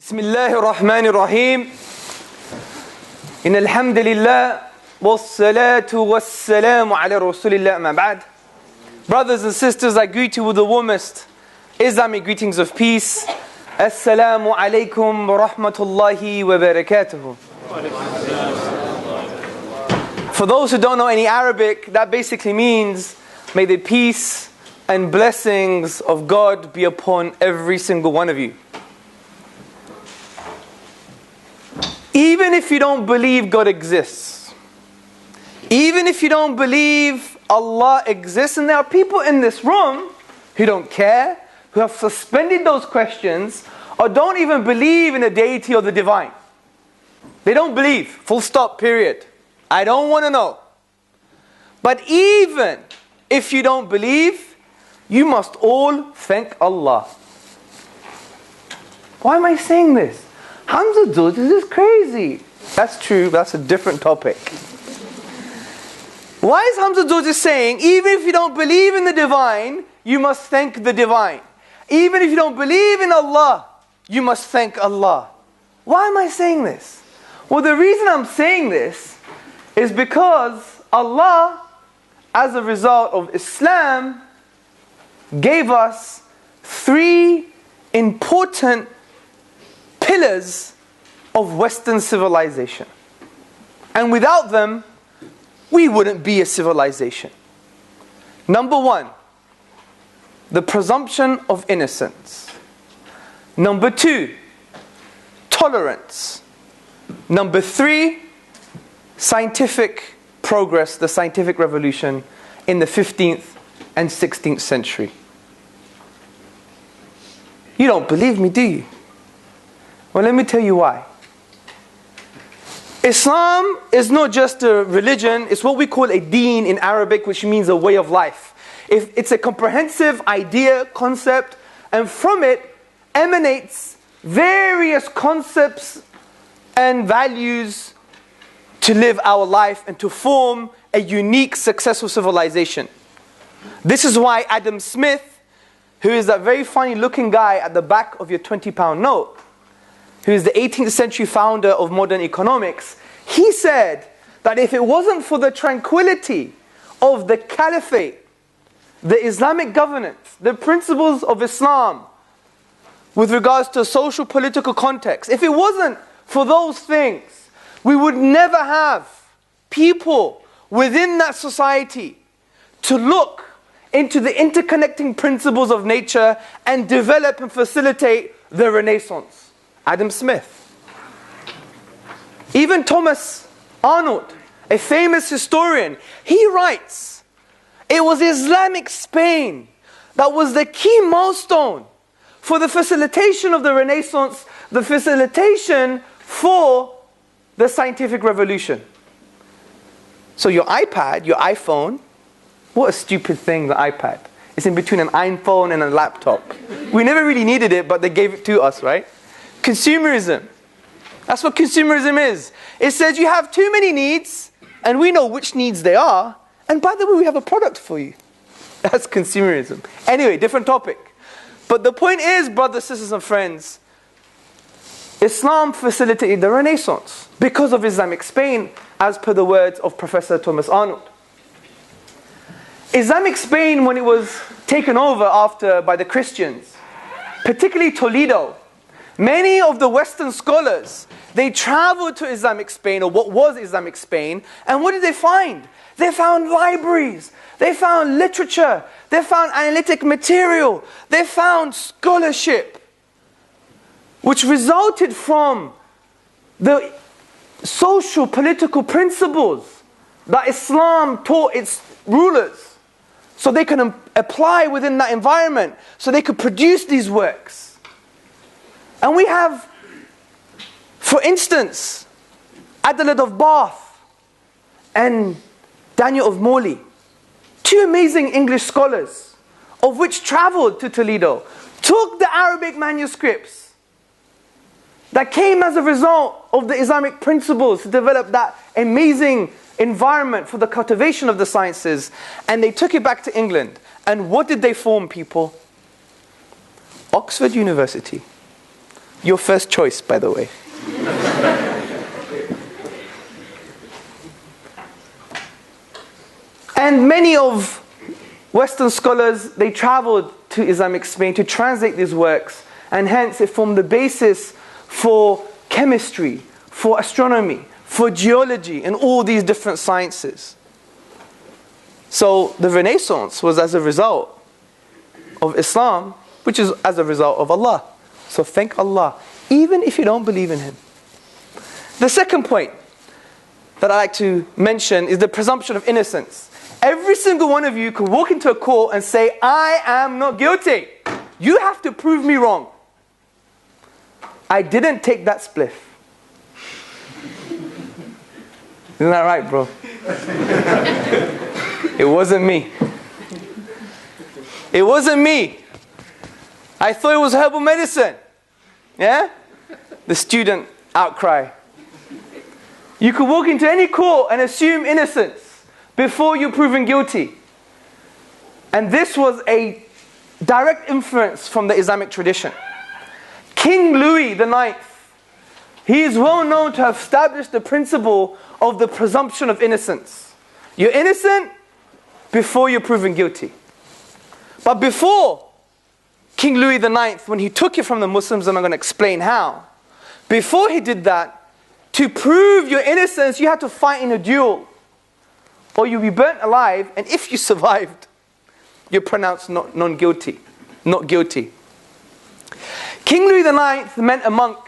بسم الله الرحمن الرحيم إن الحمد لله والصلاة والسلام على رسول الله ما بعد. Brothers and sisters, I greet you with the warmest Islamic greetings of peace. Assalamu alaikum wa rahmatullahi wa barakatuh. For those who don't know any Arabic, that basically means may the peace and blessings of God be upon every single one of you. Even if you don't believe God exists, even if you don't believe Allah exists, and there are people in this room who don't care, who have suspended those questions, or don't even believe in the deity of the divine. They don't believe, full stop, period. I don't want to know. But even if you don't believe, you must all thank Allah. Why am I saying this? Hamza Tzortzis is crazy. That's true, that's a different topic. Why is Hamza Tzortzis saying, even if you don't believe in the divine, you must thank the divine? Even if you don't believe in Allah, you must thank Allah. Why am I saying this? Well, the reason I'm saying this is because Allah, as a result of Islam, gave us three important pillars of Western civilization. And without them, we wouldn't be a civilization. Number one, the presumption of innocence. Number two, tolerance. Number three, scientific progress, the scientific revolution in the 15th and 16th century. You don't believe me, do you? Well, let me tell you why. Islam is not just a religion, it's what we call a deen in Arabic, which means a way of life. It's a comprehensive idea, concept, and from it emanates various concepts and values to live our life and to form a unique, successful civilization. This is why Adam Smith, who is that very funny looking guy at the back of your 20-pound note, who is the 18th century founder of modern economics, he said that if it wasn't for the tranquility of the caliphate, the Islamic governance, the principles of Islam with regards to social political context, if it wasn't for those things, we would never have people within that society to look into the interconnecting principles of nature and develop and facilitate the Renaissance. Adam Smith. Even Thomas Arnold, a famous historian, he writes, it was Islamic Spain that was the key milestone for the facilitation of the Renaissance, the facilitation for the scientific revolution. So your iPad, your iPhone, what a stupid thing, the iPad. It's in between an iPhone and a laptop. We never really needed it, but they gave it to us, right? Consumerism. That's what consumerism is. It says you have too many needs, and we know which needs they are, and by the way, we have a product for you. That's consumerism. Anyway, different topic. But the point is, brothers, sisters, and friends, Islam facilitated the Renaissance because of Islamic Spain, as per the words of Professor Thomas Arnold. Islamic Spain, when it was taken over by the Christians, particularly Toledo, many of the Western scholars, they traveled to Islamic Spain, or what was Islamic Spain, and what did they find? They found libraries, they found literature, they found analytic material, they found scholarship, which resulted from the social political principles that Islam taught its rulers, so they can apply within that environment, so they could produce these works. And we have, for instance, Adelaide of Bath and Daniel of Morley, two amazing English scholars, of which traveled to Toledo, took the Arabic manuscripts that came as a result of the Islamic principles to develop that amazing environment for the cultivation of the sciences, and they took it back to England. And what did they form, people? Oxford University. Your first choice, by the way. And many of Western scholars, they traveled to Islamic Spain to translate these works, and hence it formed the basis for chemistry, for astronomy, for geology, and all these different sciences. So the Renaissance was as a result of Islam, which is as a result of Allah. So thank Allah, even if you don't believe in Him. The second point that I like to mention is the presumption of innocence. Every single one of you could walk into a court and say, I am not guilty. You have to prove me wrong. I didn't take that spliff. Isn't that right, bro? It wasn't me. It wasn't me. I thought it was herbal medicine. Yeah? The student outcry. You could walk into any court and assume innocence before you're proven guilty. And this was a direct influence from the Islamic tradition. King Louis IX, he is well known to have established the principle of the presumption of innocence. You're innocent before you're proven guilty. But before King Louis IX, when he took it from the Muslims, and I'm going to explain how, before he did that, to prove your innocence, you had to fight in a duel, or you'll be burnt alive, and if you survived, you're pronounced not guilty. King Louis IX met a monk,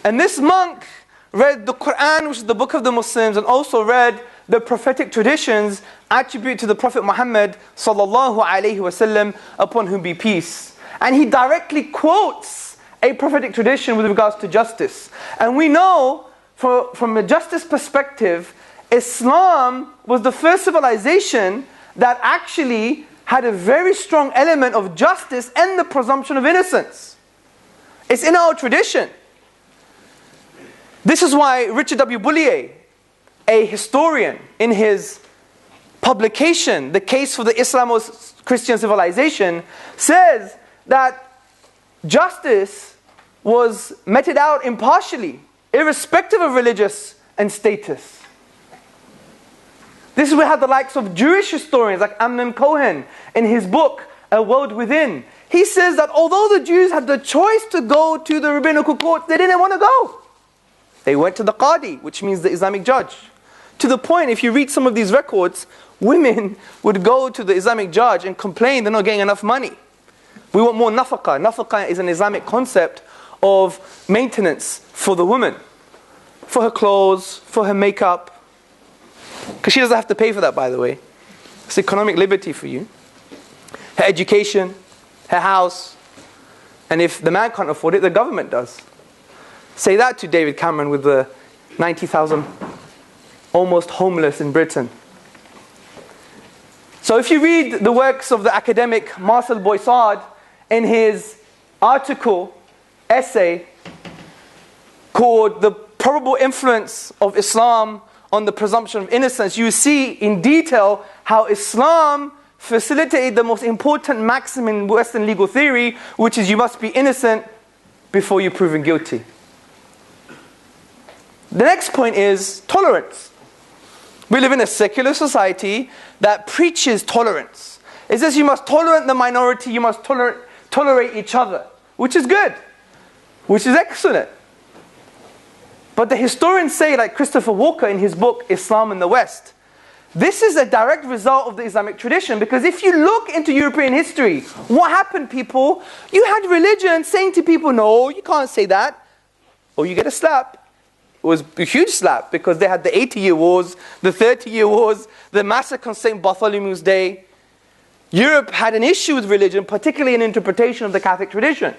and this monk read the Quran, which is the book of the Muslims, and also read the prophetic traditions attributed to the Prophet Muhammad sallallahu alaihi wasallam, upon whom be peace. And he directly quotes a prophetic tradition with regards to justice. And we know, from a justice perspective, Islam was the first civilization that actually had a very strong element of justice and the presumption of innocence. It's in our tradition. This is why Richard W. Bullier, a historian, in his publication, The Case for the Islamo-Christian Civilization, says that justice was meted out impartially, irrespective of religious and status. This is where we have the likes of Jewish historians like Amnon Cohen in his book, A World Within. He says that although the Jews had the choice to go to the rabbinical court, they didn't want to go. They went to the Qadi, which means the Islamic judge. To the point, if you read some of these records, women would go to the Islamic judge and complain they're not getting enough money. We want more nafaqah. Nafaqah is an Islamic concept of maintenance for the woman. For her clothes, for her makeup. Because she doesn't have to pay for that, by the way. It's economic liberty for you. Her education, her house. And if the man can't afford it, the government does. Say that to David Cameron with the 90,000 almost homeless in Britain. So if you read the works of the academic Marcel Boissard in his essay called The Probable Influence of Islam on the Presumption of Innocence, you see in detail how Islam facilitated the most important maxim in Western legal theory, which is you must be innocent before you're proven guilty. The next point is tolerance. We live in a secular society that preaches tolerance. It says you must tolerate the minority, you must tolerate each other, which is good, which is excellent. But the historians say, like Christopher Walker in his book, Islam in the West, this is a direct result of the Islamic tradition, because if you look into European history, what happened, people? You had religion saying to people, no, you can't say that, or you get a slap. It was a huge slap, because they had the 80-year wars, the 30-year wars, the massacre on St. Bartholomew's Day. Europe had an issue with religion, particularly in interpretation of the Catholic tradition.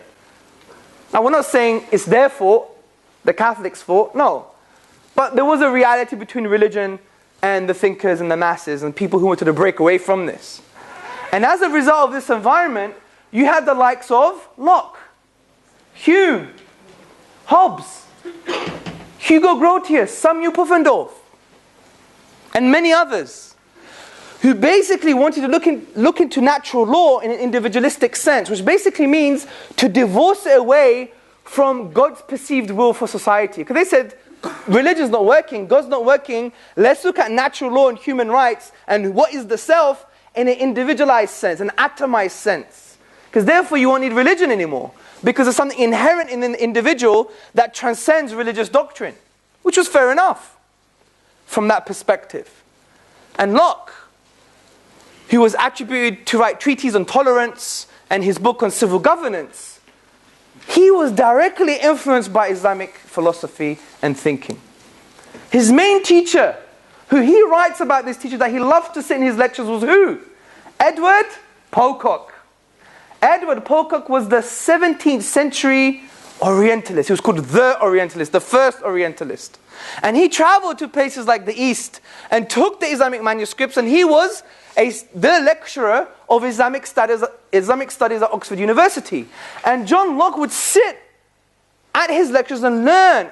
Now, we're not saying it's their fault, the Catholics' fault, no. But there was a reality between religion and the thinkers and the masses and people who wanted to break away from this. And as a result of this environment, you had the likes of Locke, Hume, Hobbes, Hugo Grotius, Samuel Pufendorf, and many others, who basically wanted to look into natural law in an individualistic sense, which basically means to divorce it away from God's perceived will for society. Because they said, religion's not working, God's not working, let's look at natural law and human rights and what is the self in an individualized sense, an atomized sense. Because therefore you won't need religion anymore. Because there's something inherent in an individual that transcends religious doctrine. Which was fair enough from that perspective. And Locke, who was attributed to write treatises on tolerance and his book on civil governance, he was directly influenced by Islamic philosophy and thinking. His main teacher, who he writes about this teacher that he loved to sit in his lectures, was who? Edward Pocock. Edward Pocock was the 17th century Orientalist. He was called the Orientalist, the first Orientalist. And he traveled to places like the East and took the Islamic manuscripts, and he was the lecturer of Islamic studies at Oxford University. And John Locke would sit at his lectures and learn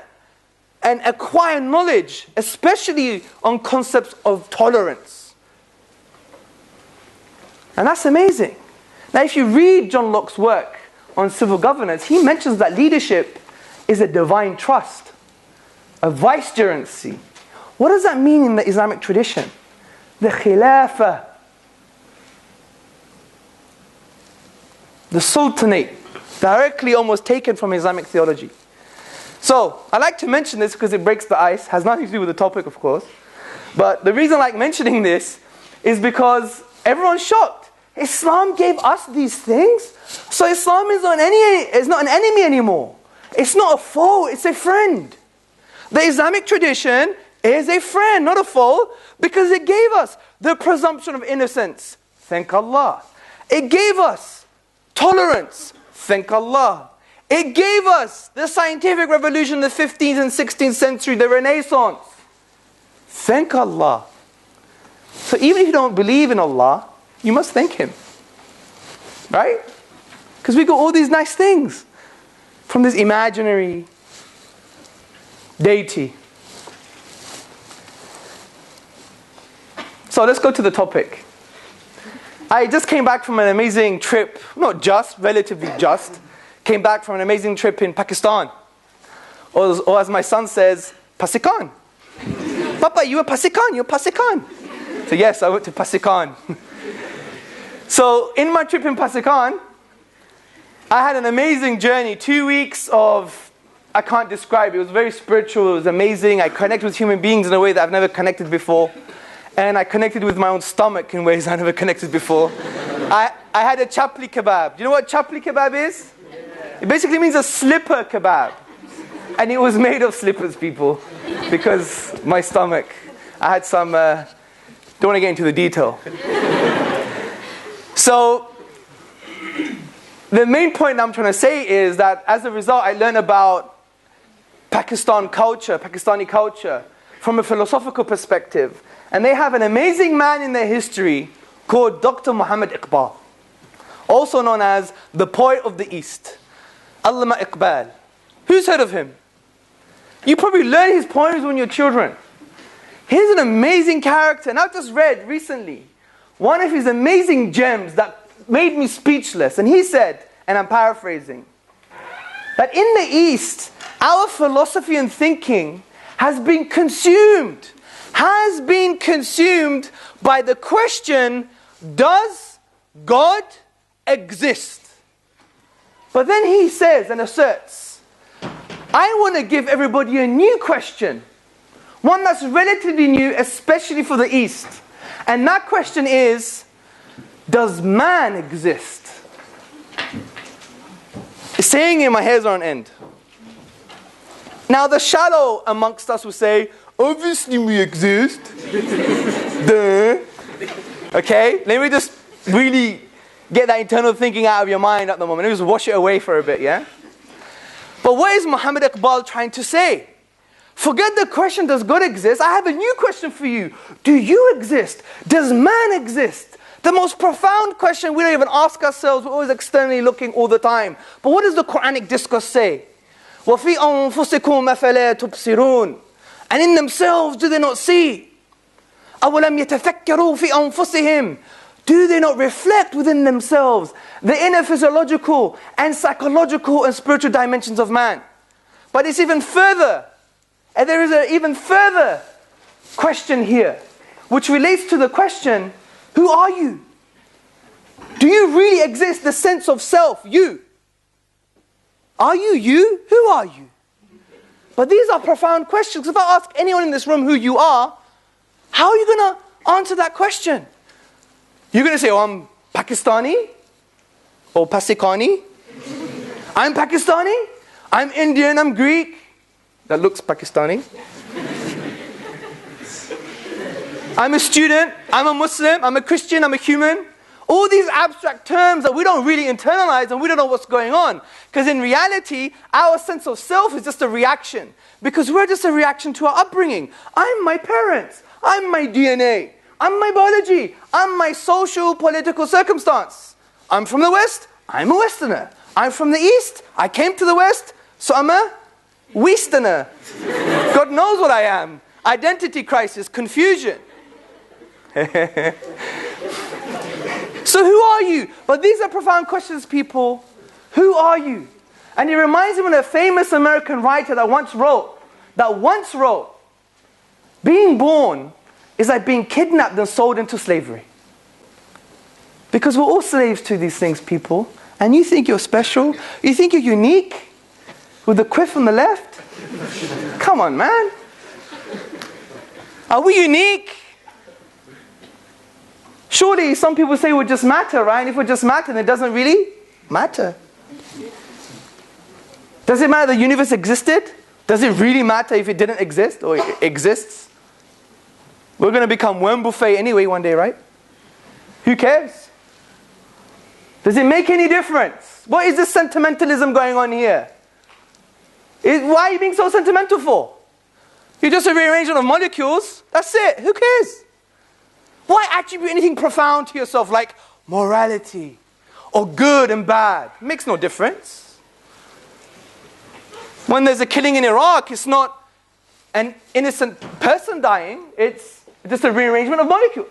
and acquire knowledge, especially on concepts of tolerance. And that's amazing. Now, if you read John Locke's work on civil governance, he mentions that leadership is a divine trust, a vicegerency. What does that mean in the Islamic tradition? The khilafah, the sultanate, directly almost taken from Islamic theology. So, I like to mention this because it breaks the ice, has nothing to do with the topic, of course. But the reason I like mentioning this is because everyone's shocked. Islam gave us these things, so Islam is not an enemy anymore. It's not a foe, it's a friend. The Islamic tradition is a friend, not a foe, because it gave us the presumption of innocence. Thank Allah. It gave us tolerance. Thank Allah. It gave us the scientific revolution in the 15th and 16th century, the Renaissance. Thank Allah. So even if you don't believe in Allah, you must thank Him. Right? Because we got all these nice things from this imaginary deity. So let's go to the topic. I just came back from an amazing trip, relatively just, came back from an amazing trip in Pakistan. Or as my son says, Pasikan. Papa, you were Pasikan, you're Pasikan. So yes, I went to Pasikan. So in my trip in Pasikan, I had an amazing journey, 2 weeks of, I can't describe it was very spiritual, it was amazing. I connected with human beings in a way that I've never connected before. And I connected with my own stomach in ways I never connected before. I had a chapli kebab. Do you know what chapli kebab is? It basically means a slipper kebab. And it was made of slippers, people. Because my stomach, I had some, don't want to get into the detail. So, the main point I'm trying to say is that as a result, I learned about Pakistani culture, from a philosophical perspective. And they have an amazing man in their history called Dr. Muhammad Iqbal, also known as the poet of the East, Allama Iqbal. Who's heard of him? You probably learn his poems when you're children. He's an amazing character, and I've just read recently one of his amazing gems that made me speechless. And he said, and I'm paraphrasing, that in the East, our philosophy and thinking has been consumed by the question, does God exist? But then he says and asserts, I want to give everybody a new question, one that's relatively new, especially for the East. And that question is, does man exist? Saying it, my hairs are on end. Now the shallow amongst us will say, obviously we exist. Duh. Okay, let me just really get that internal thinking out of your mind at the moment. Let me just wash it away for a bit, yeah? But what is Muhammad Iqbal trying to say? Forget the question, does God exist? I have a new question for you. Do you exist? Does man exist? The most profound question we don't even ask ourselves. We're always externally looking all the time. But what does the Quranic discourse say? وَفِي أَنفُسِكُمْ أَفَلَا تُبْصِرُونَ. And in themselves, do they not see? أَوَلَمْ يَتَفَكَّرُوا فِي أَنفُسِهِمْ. do they not reflect within themselves the inner physiological and psychological and spiritual dimensions of man? But it's even further, and there is an even further question here, which relates to the question, who are you? Do you really exist, the sense of self, you? Are you you? Who are you? But these are profound questions. If I ask anyone in this room who you are, how are you going to answer that question? You're going to say, oh, I'm Pakistani or Pasikani. I'm Pakistani. I'm Indian. I'm Greek. That looks Pakistani. I'm a student. I'm a Muslim. I'm a Christian. I'm a human. All these abstract terms that we don't really internalize and we don't know what's going on. Because in reality, our sense of self is just a reaction. Because we're just a reaction to our upbringing. I'm my parents. I'm my DNA. I'm my biology. I'm my social, political circumstance. I'm from the West. I'm a Westerner. I'm from the East. I came to the West. So I'm a Westerner. God knows what I am. Identity crisis, confusion. So who are you? But these are profound questions, people. Who are you? And it reminds me of a famous American writer that once wrote, being born is like being kidnapped and sold into slavery. Because we're all slaves to these things, people. And you think you're special? You think you're unique? With the quiff on the left? Come on, man. Are we unique? Surely some people say we just matter, right? And if we just matter, then it doesn't really matter. Does it matter the universe existed? Does it really matter if it didn't exist or it exists? We're going to become worm buffet anyway one day, right? Who cares? Does it make any difference? What is this sentimentalism going on here? Why are you being so sentimental for? You're just a rearrangement of molecules. That's it. Who cares? Why attribute anything profound to yourself like morality or good and bad? It makes no difference. When there's a killing in Iraq, it's not an innocent person dying. It's just a rearrangement of molecules.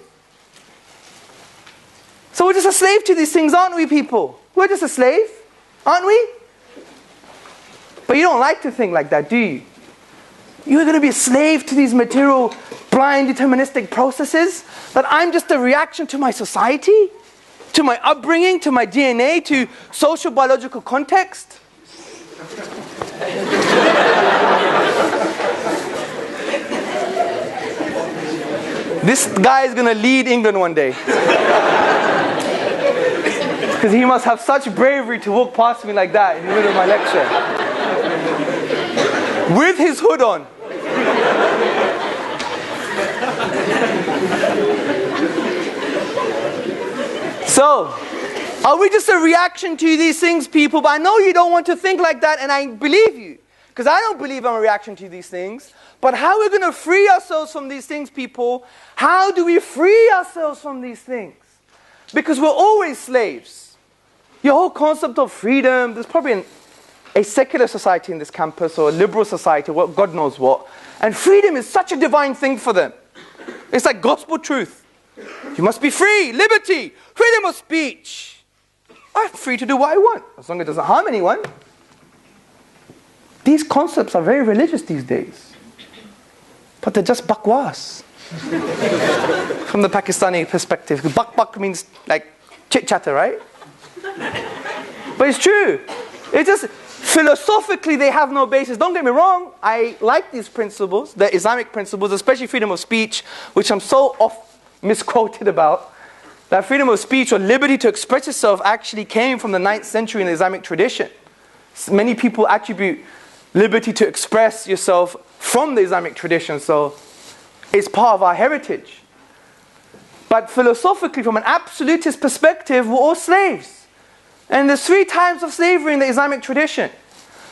So we're just a slave to these things, aren't we, people? We're just a slave, aren't we? But you don't like to think like that, do you? You're going to be a slave to these material, blind, deterministic processes? That I'm just a reaction to my society? To my upbringing? To my DNA? To social biological context? This guy is going to lead England one day. Because he must have such bravery to walk past me like that in the middle of my lecture. With his hood on. So, are we just a reaction to these things, people? But I know you don't want to think like that, and I believe you. Because I don't believe I'm a reaction to these things. But how are we going to free ourselves from these things, people? How do we free ourselves from these things? Because we're always slaves. Your whole concept of freedom, there's probably a secular society in this campus, or a liberal society, what God knows what. And freedom is such a divine thing for them. It's like gospel truth. You must be free, liberty, freedom of speech. I'm free to do what I want, as long as it doesn't harm anyone. These concepts are very religious these days. But they're just bakwas. From the Pakistani perspective. Bak means like chit-chatter, right? But it's true. It's just, philosophically they have no basis. Don't get me wrong, I like these principles, the Islamic principles, especially freedom of speech, which I'm so misquoted about. That freedom of speech or liberty to express yourself actually came from the 9th century in the Islamic tradition. Many people attribute liberty to express yourself from the Islamic tradition, so it's part of our heritage. But philosophically, from an absolutist perspective, we're all slaves. And there's 3 types of slavery in the Islamic tradition.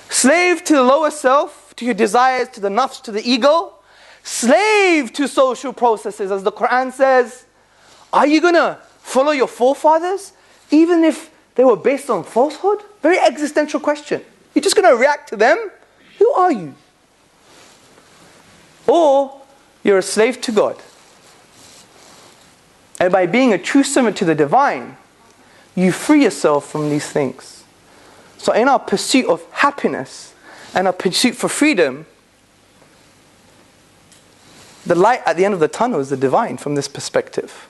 Slave to the lower self, to your desires, to the nafs, to the ego. Slave to social processes, as the Quran says. Are you going to follow your forefathers, even if they were based on falsehood? Very existential question. You're just going to react to them? Who are you? Or you're a slave to God. And by being a true servant to the divine, you free yourself from these things. So in our pursuit of happiness and our pursuit for freedom, the light at the end of the tunnel is the divine from this perspective.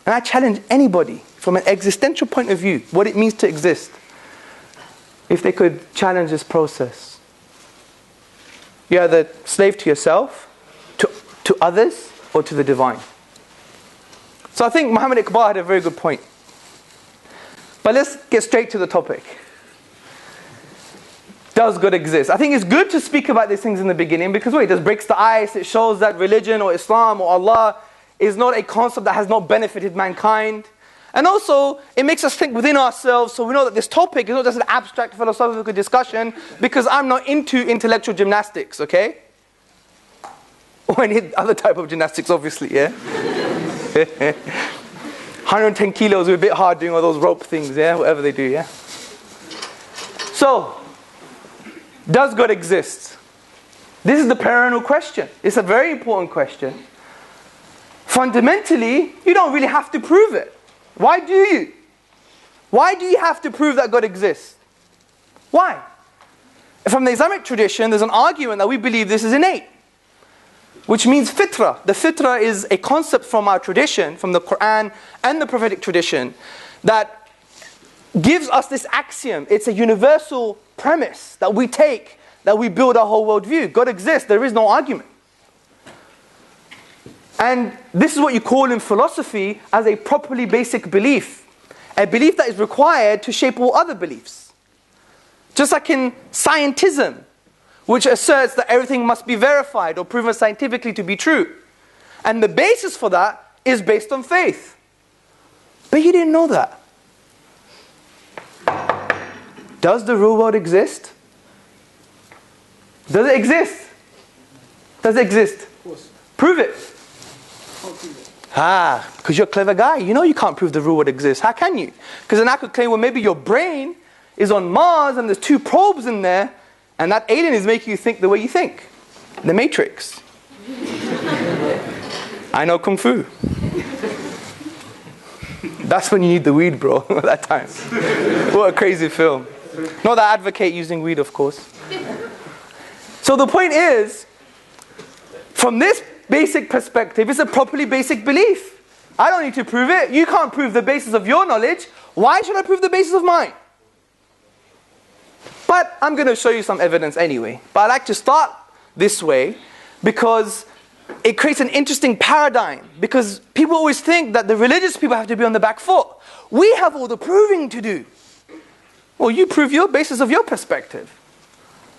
And I challenge anybody from an existential point of view, what it means to exist, if they could challenge this process. You're either slave to yourself, to others, or to the divine. So I think Muhammad Iqbal had a very good point. But let's get straight to the topic. Does God exist? I think it's good to speak about these things in the beginning because it just breaks the ice. It shows that religion or Islam or Allah is not a concept that has not benefited mankind. And also, it makes us think within ourselves, so we know that this topic is not just an abstract philosophical discussion because I'm not into intellectual gymnastics, okay? Or any other type of gymnastics, obviously, yeah? 110 kilos, we're a bit hard doing all those rope things, yeah? Whatever they do, yeah? So, does God exist? This is the perennial question. It's a very important question. Fundamentally, you don't really have to prove it. Why do you? Why do you have to prove that God exists? Why? From the Islamic tradition, there's an argument that we believe this is innate, which means fitrah. The fitrah is a concept from our tradition, from the Quran and the prophetic tradition, that gives us this axiom. It's a universal premise that we take, that we build our whole worldview. God exists, there is no argument. And this is what you call in philosophy as a properly basic belief. A belief that is required to shape all other beliefs. Just like in scientism, which asserts that everything must be verified or proven scientifically to be true. And the basis for that is based on faith. But you didn't know that. Does the real world exist? Does it exist? Does it exist? Of course. Prove it. Can't prove it. Because you're a clever guy. You know you can't prove the real world exists. How can you? Because then I could claim, well, maybe your brain is on Mars and there's 2 probes in there, and that alien is making you think the way you think. The Matrix. I know Kung Fu. That's when you need the weed, bro, at that time. What a crazy film. Not that I advocate using weed, of course. So the point is, from this basic perspective, it's a properly basic belief. I don't need to prove it. You can't prove the basis of your knowledge. Why should I prove the basis of mine? But I'm going to show you some evidence anyway. But I like to start this way because it creates an interesting paradigm. Because people always think that the religious people have to be on the back foot. We have all the proving to do. Well, you prove your basis of your perspective.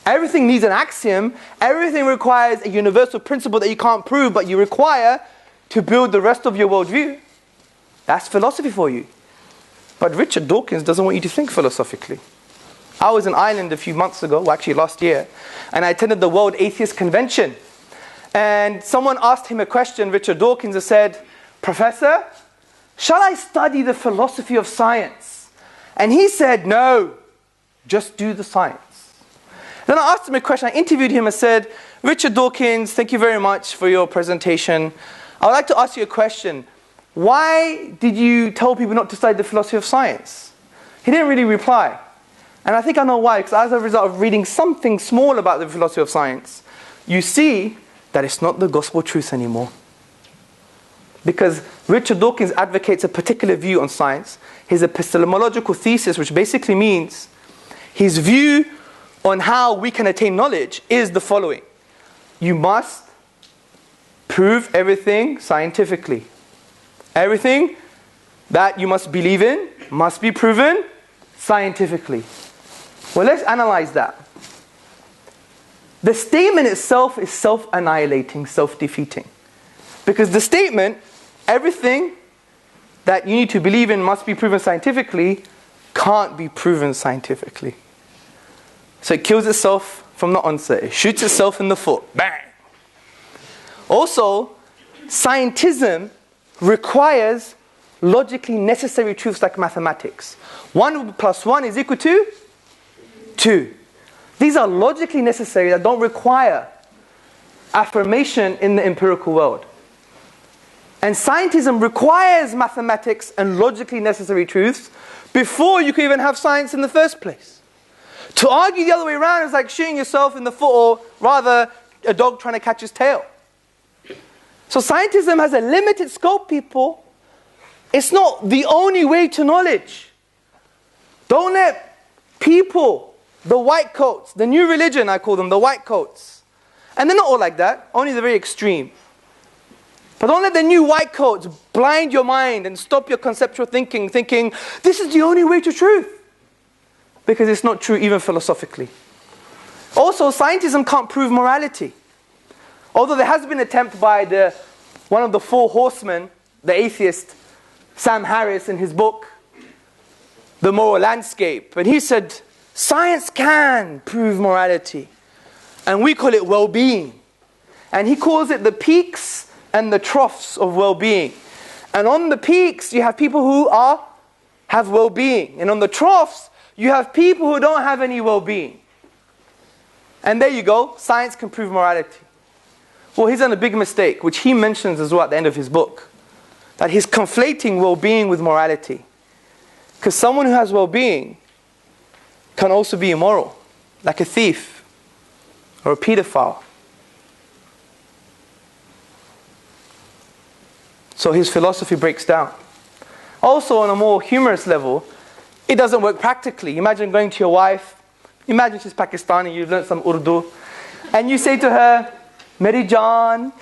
Everything needs an axiom. Everything requires a universal principle that you can't prove, but you require to build the rest of your worldview. That's philosophy for you. But Richard Dawkins doesn't want you to think philosophically. I was in Ireland a few months ago, well actually last year, and I attended the World Atheist Convention. And someone asked him a question, Richard Dawkins, and said, "Professor, shall I study the philosophy of science?" And he said, "No, just do the science." Then I asked him a question, I interviewed him and said, "Richard Dawkins, thank you very much for your presentation. I would like to ask you a question. Why did you tell people not to study the philosophy of science?" He didn't really reply. And I think I know why, because as a result of reading something small about the philosophy of science, you see that it's not the gospel truth anymore. Because Richard Dawkins advocates a particular view on science. His epistemological thesis, which basically means his view on how we can attain knowledge, is the following. You must prove everything scientifically. Everything that you must believe in must be proven scientifically. Well, let's analyze that. The statement itself is self-annihilating, self-defeating. Because the statement, everything that you need to believe in must be proven scientifically, can't be proven scientifically. So it kills itself from the onset. It shoots itself in the foot. Bang! Also, scientism requires logically necessary truths like mathematics. 1 + 1 is equal to 2. These are logically necessary that don't require affirmation in the empirical world. And scientism requires mathematics and logically necessary truths before you can even have science in the first place. To argue the other way around is like shooting yourself in the foot, or rather, a dog trying to catch his tail. So scientism has a limited scope, people. It's not the only way to knowledge. Don't let people, the white coats, the new religion I call them, the white coats. And they're not all like that, only the very extreme. But don't let the new white coats blind your mind and stop your conceptual thinking this is the only way to truth. Because it's not true even philosophically. Also, scientism can't prove morality. Although there has been an attempt by one of the four horsemen, the atheist, Sam Harris, in his book, The Moral Landscape. And he said, science can prove morality. And we call it well-being. And he calls it the peaks and the troughs of well-being. And on the peaks, you have people who have well-being. And on the troughs, you have people who don't have any well-being. And there you go, science can prove morality. Well, he's done a big mistake, which he mentions as well at the end of his book. That he's conflating well-being with morality. Because someone who has well-being can also be immoral, like a thief or a pedophile. So his philosophy breaks down. Also, on a more humorous level, it doesn't work practically. Imagine going to your wife, imagine she's Pakistani, you've learned some Urdu, and you say to her, Meri Jaan,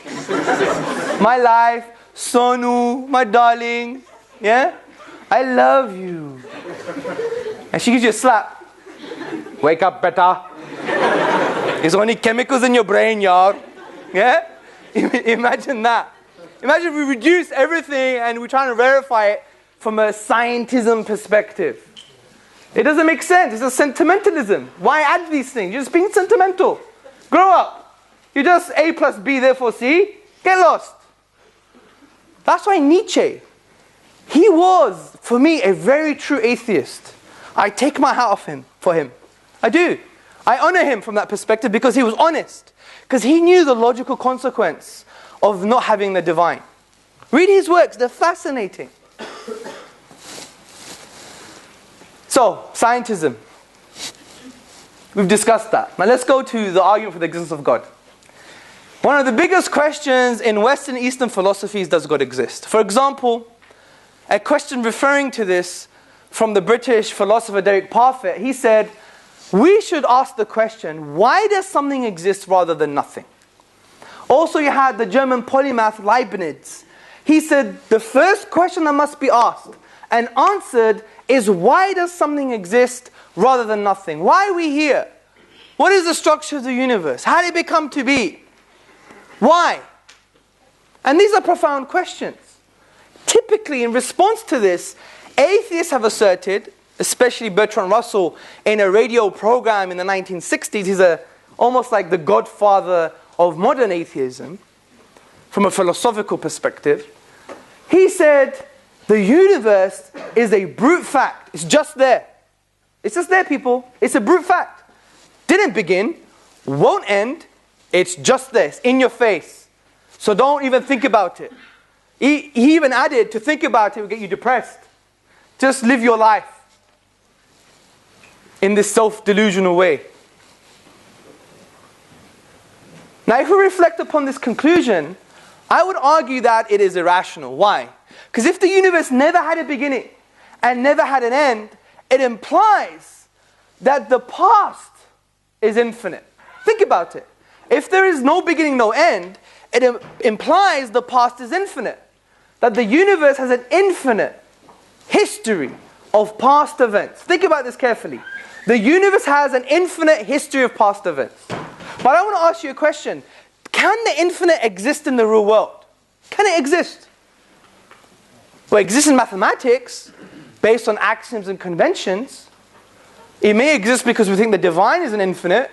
my life, Sonu, my darling, yeah? I love you. And she gives you a slap. Wake up, beta. There's only chemicals in your brain, yaar. Yeah? Imagine that. Imagine if we reduce everything and we're trying to verify it from a scientism perspective. It doesn't make sense. It's a sentimentalism. Why add these things? You're just being sentimental. Grow up. You're just A plus B, therefore C. Get lost. That's why Nietzsche, he was, for me, a very true atheist. I take my hat off for him. I do. I honor him from that perspective because he was honest. Because he knew the logical consequence of not having the divine. Read his works, they're fascinating. So, scientism. We've discussed that. Now let's go to the argument for the existence of God. One of the biggest questions in Western and Eastern philosophies, does God exist? For example, a question referring to this from the British philosopher Derek Parfit, he said, we should ask the question, why does something exist rather than nothing? Also, you had the German polymath Leibniz. He said, the first question that must be asked and answered is, why does something exist rather than nothing? Why are we here? What is the structure of the universe? How did it become to be? Why? And these are profound questions. Typically, in response to this, atheists have asserted, especially Bertrand Russell, in a radio program in the 1960s, he's almost like the godfather of modern atheism, from a philosophical perspective. He said, the universe is a brute fact. It's just there. It's just there, people. It's a brute fact. Didn't begin, won't end, it's just this, in your face. So don't even think about it. He even added, to think about it will get you depressed. Just live your life in this self-delusional way. Now, if we reflect upon this conclusion, I would argue that it is irrational. Why? Because if the universe never had a beginning and never had an end, it implies that the past is infinite. Think about it. If there is no beginning, no end, it implies the past is infinite. That the universe has an infinite history of past events. Think about this carefully. The universe has an infinite history of past events. But I want to ask you a question. Can the infinite exist in the real world? Can it exist? Well, it exists in mathematics, based on axioms and conventions. It may exist because we think the divine is an infinite,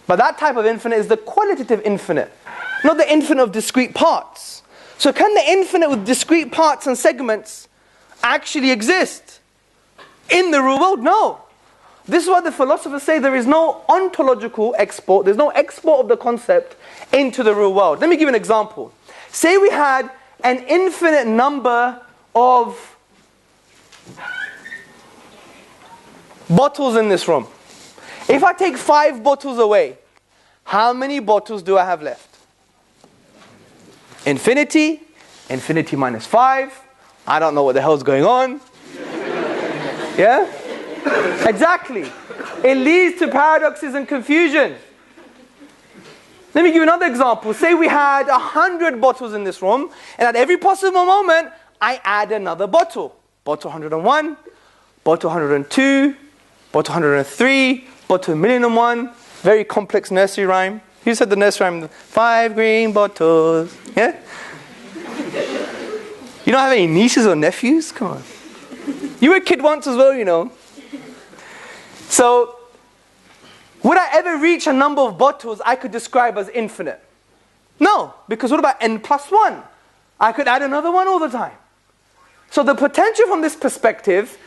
but that type of infinite is the qualitative infinite, not the infinite of discrete parts. So can the infinite with discrete parts and segments actually exist in the real world? No. This is why the philosophers say there is no ontological export, there's no export of the concept into the real world. Let me give you an example. Say we had an infinite number of bottles in this room. If I take 5 bottles away, how many bottles do I have left? Infinity, infinity minus 5. I don't know what the hell's going on. Yeah? Exactly. It leads to paradoxes and confusion. Let me give you another example. Say we had 100 bottles in this room, and at every possible moment, I add another bottle. Bottle 101, bottle 102, bottle 103, bottle 1,000,001. Very complex nursery rhyme. Who said the nursery rhyme? 5 green bottles. Yeah? You don't have any nieces or nephews? Come on. You were a kid once as well, you know. So, would I ever reach a number of bottles I could describe as infinite? No, because what about n plus 1? I could add another one all the time. So the potential from this perspective,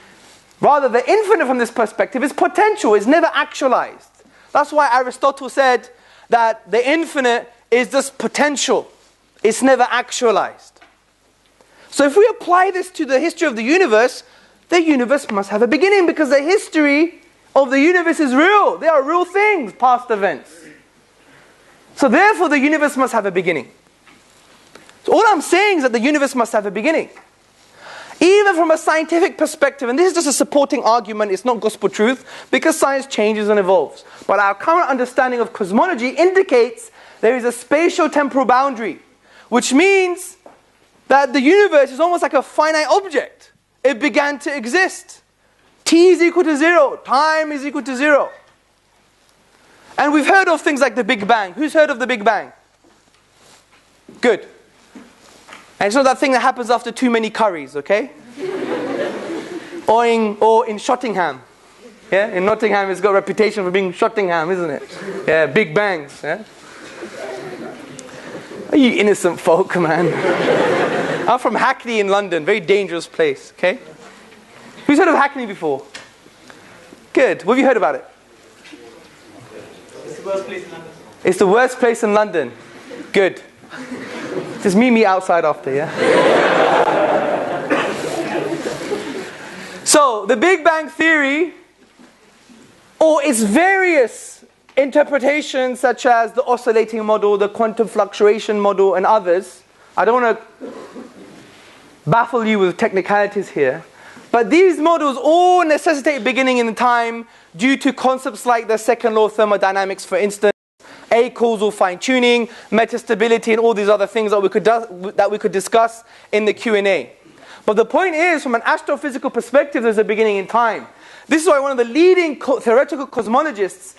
rather the infinite from this perspective, is potential, it's never actualized. That's why Aristotle said that the infinite is just potential. It's never actualized. So if we apply this to the history of the universe must have a beginning, because the history of the universe is real. They are real things, past events. So therefore the universe must have a beginning. So all I'm saying is that the universe must have a beginning. Even from a scientific perspective, and this is just a supporting argument, it's not gospel truth, because science changes and evolves. But our current understanding of cosmology indicates there is a spatial-temporal boundary, which means that the universe is almost like a finite object. It began to exist. T is equal to 0, time is equal to 0. And we've heard of things like the Big Bang. Who's heard of the Big Bang? Good. And it's not that thing that happens after too many curries, okay? or in Shottingham. Yeah, in Nottingham it's got a reputation for being Shottingham, isn't it? Yeah, Big Bangs. Yeah? Are you innocent folk, man? I'm from Hackney in London, very dangerous place, okay? Who's heard of Hackney before? Good. What have you heard about it? It's the worst place in London. It's the worst place in London. Good. Just meet me outside after, yeah? So, the Big Bang Theory, or its various interpretations such as the oscillating model, the quantum fluctuation model, and others. I don't want to baffle you with technicalities here. But these models all necessitate beginning in time due to concepts like the second law of thermodynamics, for instance, a-causal fine-tuning, metastability, and all these other things that we could discuss in the Q&A. But the point is, from an astrophysical perspective, there's a beginning in time. This is why one of the leading theoretical cosmologists,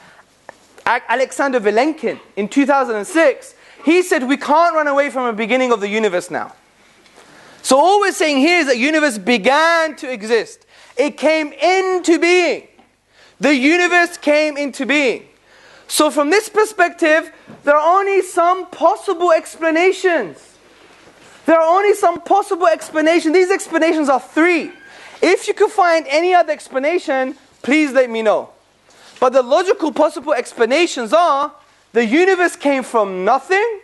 Alexander Vilenkin, in 2006, he said we can't run away from a beginning of the universe now. So all we're saying here is that the universe began to exist. It came into being. The universe came into being. So from this perspective, there are only some possible explanations. There are only some possible explanations. These explanations are 3. If you could find any other explanation, please let me know. But the logical possible explanations are, the universe came from nothing,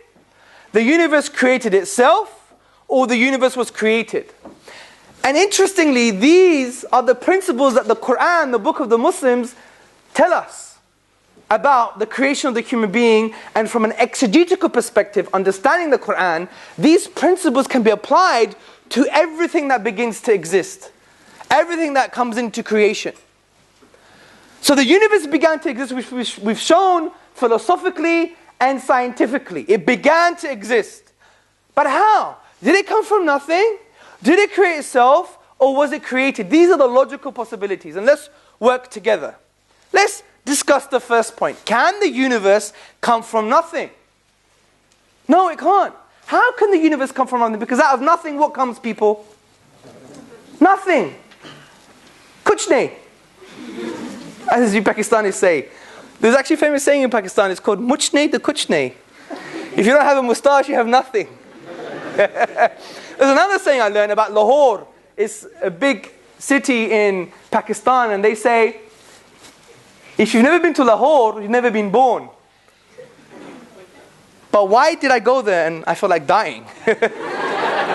the universe created itself, or the universe was created. And interestingly, these are the principles that the Quran, the book of the Muslims, tell us about the creation of the human being. And from an exegetical perspective, understanding the Quran, these principles can be applied to everything that begins to exist. Everything that comes into creation. So the universe began to exist, which we've shown philosophically and scientifically. It began to exist. But how? Did it come from nothing? Did it create itself? Or was it created? These are the logical possibilities. And let's work together. Let's discuss the first point. Can the universe come from nothing? No, it can't. How can the universe come from nothing? Because out of nothing, what comes, people? Nothing. Kuch nahi. As you Pakistanis say. There's actually a famous saying in Pakistan, it's called much nahi to kuch nahi. If you don't have a moustache, you have nothing. There's another saying I learned about Lahore. It's a big city in Pakistan, and they say, if you've never been to Lahore, you've never been born. But why did I go there and I feel like dying?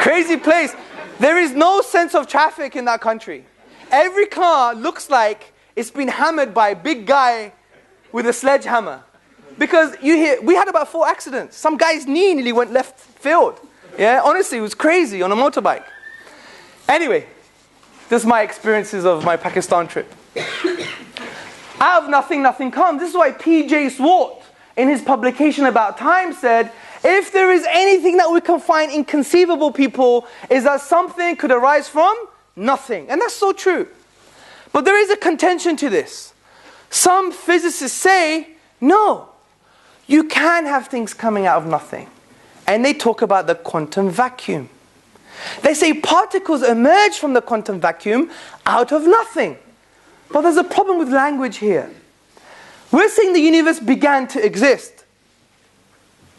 Crazy place. There is no sense of traffic in that country. Every car looks like it's been hammered by a big guy with a sledgehammer. Because we had about 4 accidents. Some guy's knee nearly went left field. Yeah, honestly, it was crazy on a motorbike. Anyway, this is my experiences of my Pakistan trip. Out of nothing, nothing comes. This is why P.J. Swart, in his publication about time, said, if there is anything that we can find inconceivable, people, is that something could arise from nothing. And that's so true. But there is a contention to this. Some physicists say, no, you can have things coming out of nothing. And they talk about the quantum vacuum. They say particles emerge from the quantum vacuum out of nothing. But there's a problem with language here. We're saying the universe began to exist.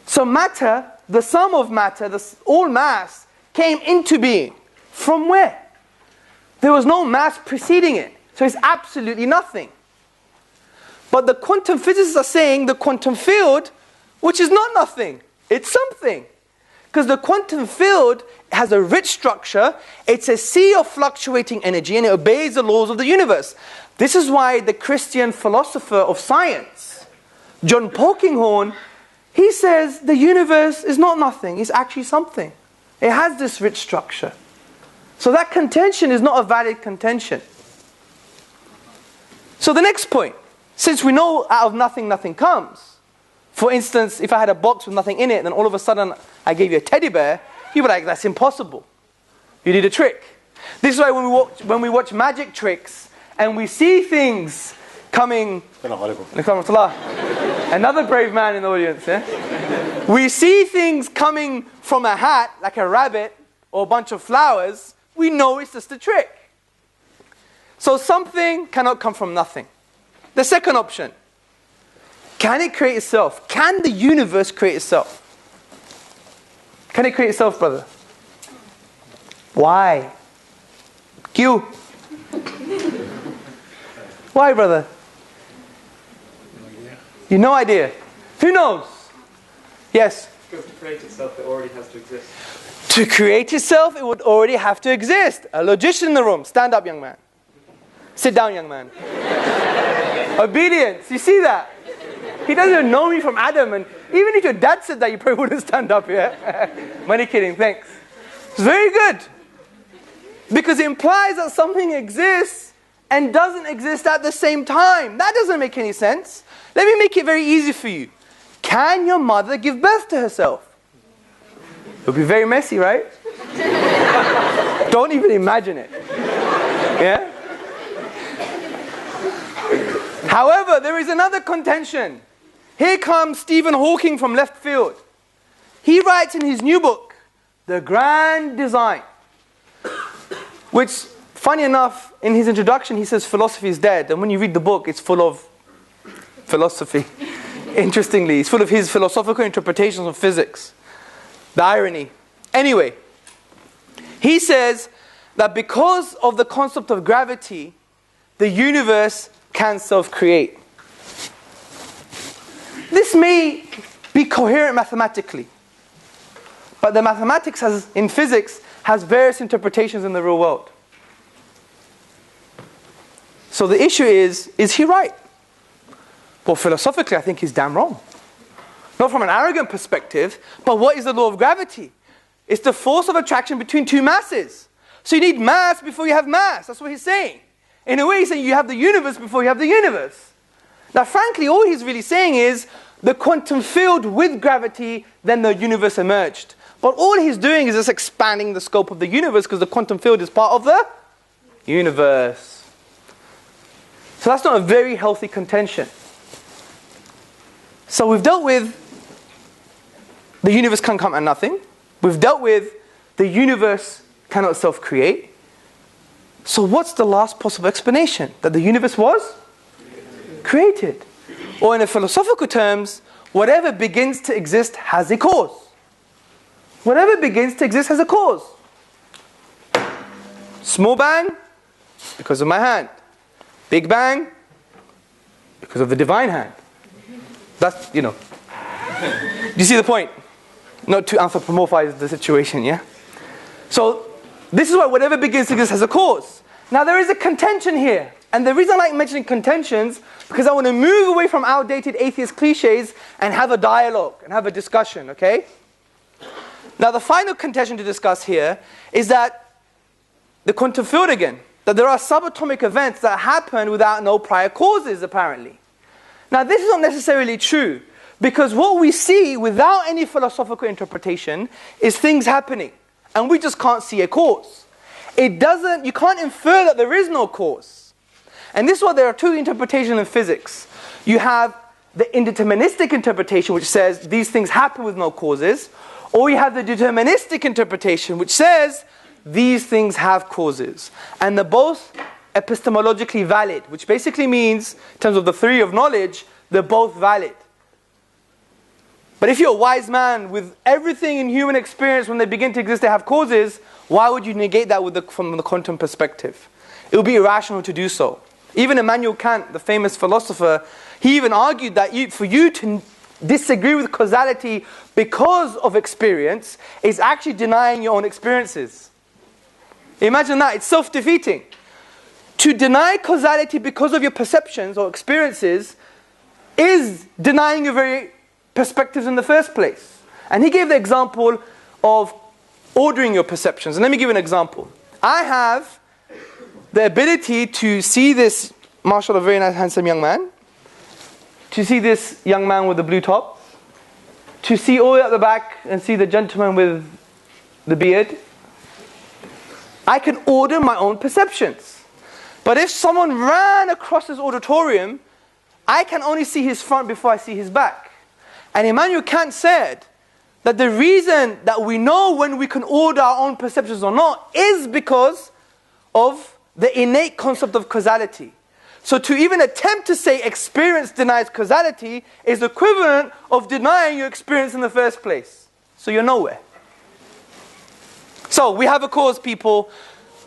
So matter, the sum of matter, all mass, came into being. From where? There was no mass preceding it. So it's absolutely nothing. But the quantum physicists are saying the quantum field, which is not nothing, it's something. Because the quantum field has a rich structure, it's a sea of fluctuating energy, and it obeys the laws of the universe. This is why the Christian philosopher of science, John Polkinghorne, he says the universe is not nothing, it's actually something. It has this rich structure. So that contention is not a valid contention. So the next point, since we know out of nothing, nothing comes. For instance, if I had a box with nothing in it, then all of a sudden I gave you a teddy bear, you'd be like, that's impossible. You did a trick. This is why when we watch magic tricks and we see things coming... Another brave man in the audience. Yeah? We see things coming from a hat, like a rabbit or a bunch of flowers, we know it's just a trick. So something cannot come from nothing. The second option, can it create itself? Can the universe create itself? Can it create itself, brother? Why? Q. Why, brother? You no idea. Who knows? Yes? Because to create itself, it already has to exist. To create itself, it would already have to exist. A logician in the room. Stand up, young man. Sit down, young man. Obedience. You see that? He doesn't even know me from Adam. And even if your dad said that, you probably wouldn't stand up, yeah? Money kidding, thanks. It's very good. Because it implies that something exists and doesn't exist at the same time. That doesn't make any sense. Let me make it very easy for you. Can your mother give birth to herself? It would be very messy, right? Don't even imagine it. Yeah? However, there is another contention. Here comes Stephen Hawking from left field. He writes in his new book, The Grand Design, which, funny enough, in his introduction, he says philosophy is dead. And when you read the book, it's full of philosophy. Interestingly, it's full of his philosophical interpretations of physics. The irony. Anyway, he says that because of the concept of gravity, the universe can self-create. This may be coherent mathematically, but the mathematics in physics has various interpretations in the real world. So the issue is he right? Well, philosophically, I think he's damn wrong. Not from an arrogant perspective, but what is the law of gravity? It's the force of attraction between two masses. So you need mass before you have mass. That's what he's saying. In a way, he's saying you have the universe before you have the universe. Now, frankly, all he's really saying is the quantum field with gravity, then the universe emerged. But all he's doing is just expanding the scope of the universe because the quantum field is part of the universe. So that's not a very healthy contention. So we've dealt with the universe can come at nothing. We've dealt with the universe cannot self-create. So what's the last possible explanation? That the universe was created. Or in a philosophical terms, whatever begins to exist has a cause. Whatever begins to exist has a cause. Small bang, because of my hand. Big bang, because of the divine hand. That's, do you see the point? Not to anthropomorphize the situation, yeah? So this is why whatever begins to exist has a cause. Now there is a contention here. And the reason I like mentioning contentions, because I want to move away from outdated atheist cliches and have a dialogue and have a discussion, okay? Now the final contention to discuss here is that the quantum field again, that there are subatomic events that happen without no prior causes apparently. Now this is not necessarily true, because what we see without any philosophical interpretation is things happening, and we just can't see a cause. You can't infer that there is no cause. And this is why there are two interpretations in physics. You have the indeterministic interpretation, which says these things happen with no causes, or you have the deterministic interpretation, which says these things have causes. And they're both epistemologically valid, which basically means, in terms of the theory of knowledge, they're both valid. But if you're a wise man with everything in human experience, when they begin to exist, they have causes, why would you negate that from the quantum perspective? It would be irrational to do so. Even Immanuel Kant, the famous philosopher, he even argued that for you to disagree with causality because of experience is actually denying your own experiences. Imagine that, it's self-defeating. To deny causality because of your perceptions or experiences is denying your very perspectives in the first place. And he gave the example of ordering your perceptions. And let me give you an example. I have the ability to see this, mashallah, very nice, handsome young man, to see this young man with the blue top, to see all the way at the back and see the gentleman with the beard. I can order my own perceptions. But if someone ran across this auditorium, I can only see his front before I see his back. And Immanuel Kant said that the reason that we know when we can order our own perceptions or not is because of the innate concept of causality. So to even attempt to say experience denies causality is equivalent of denying your experience in the first place. So you're nowhere. So we have a cause, people.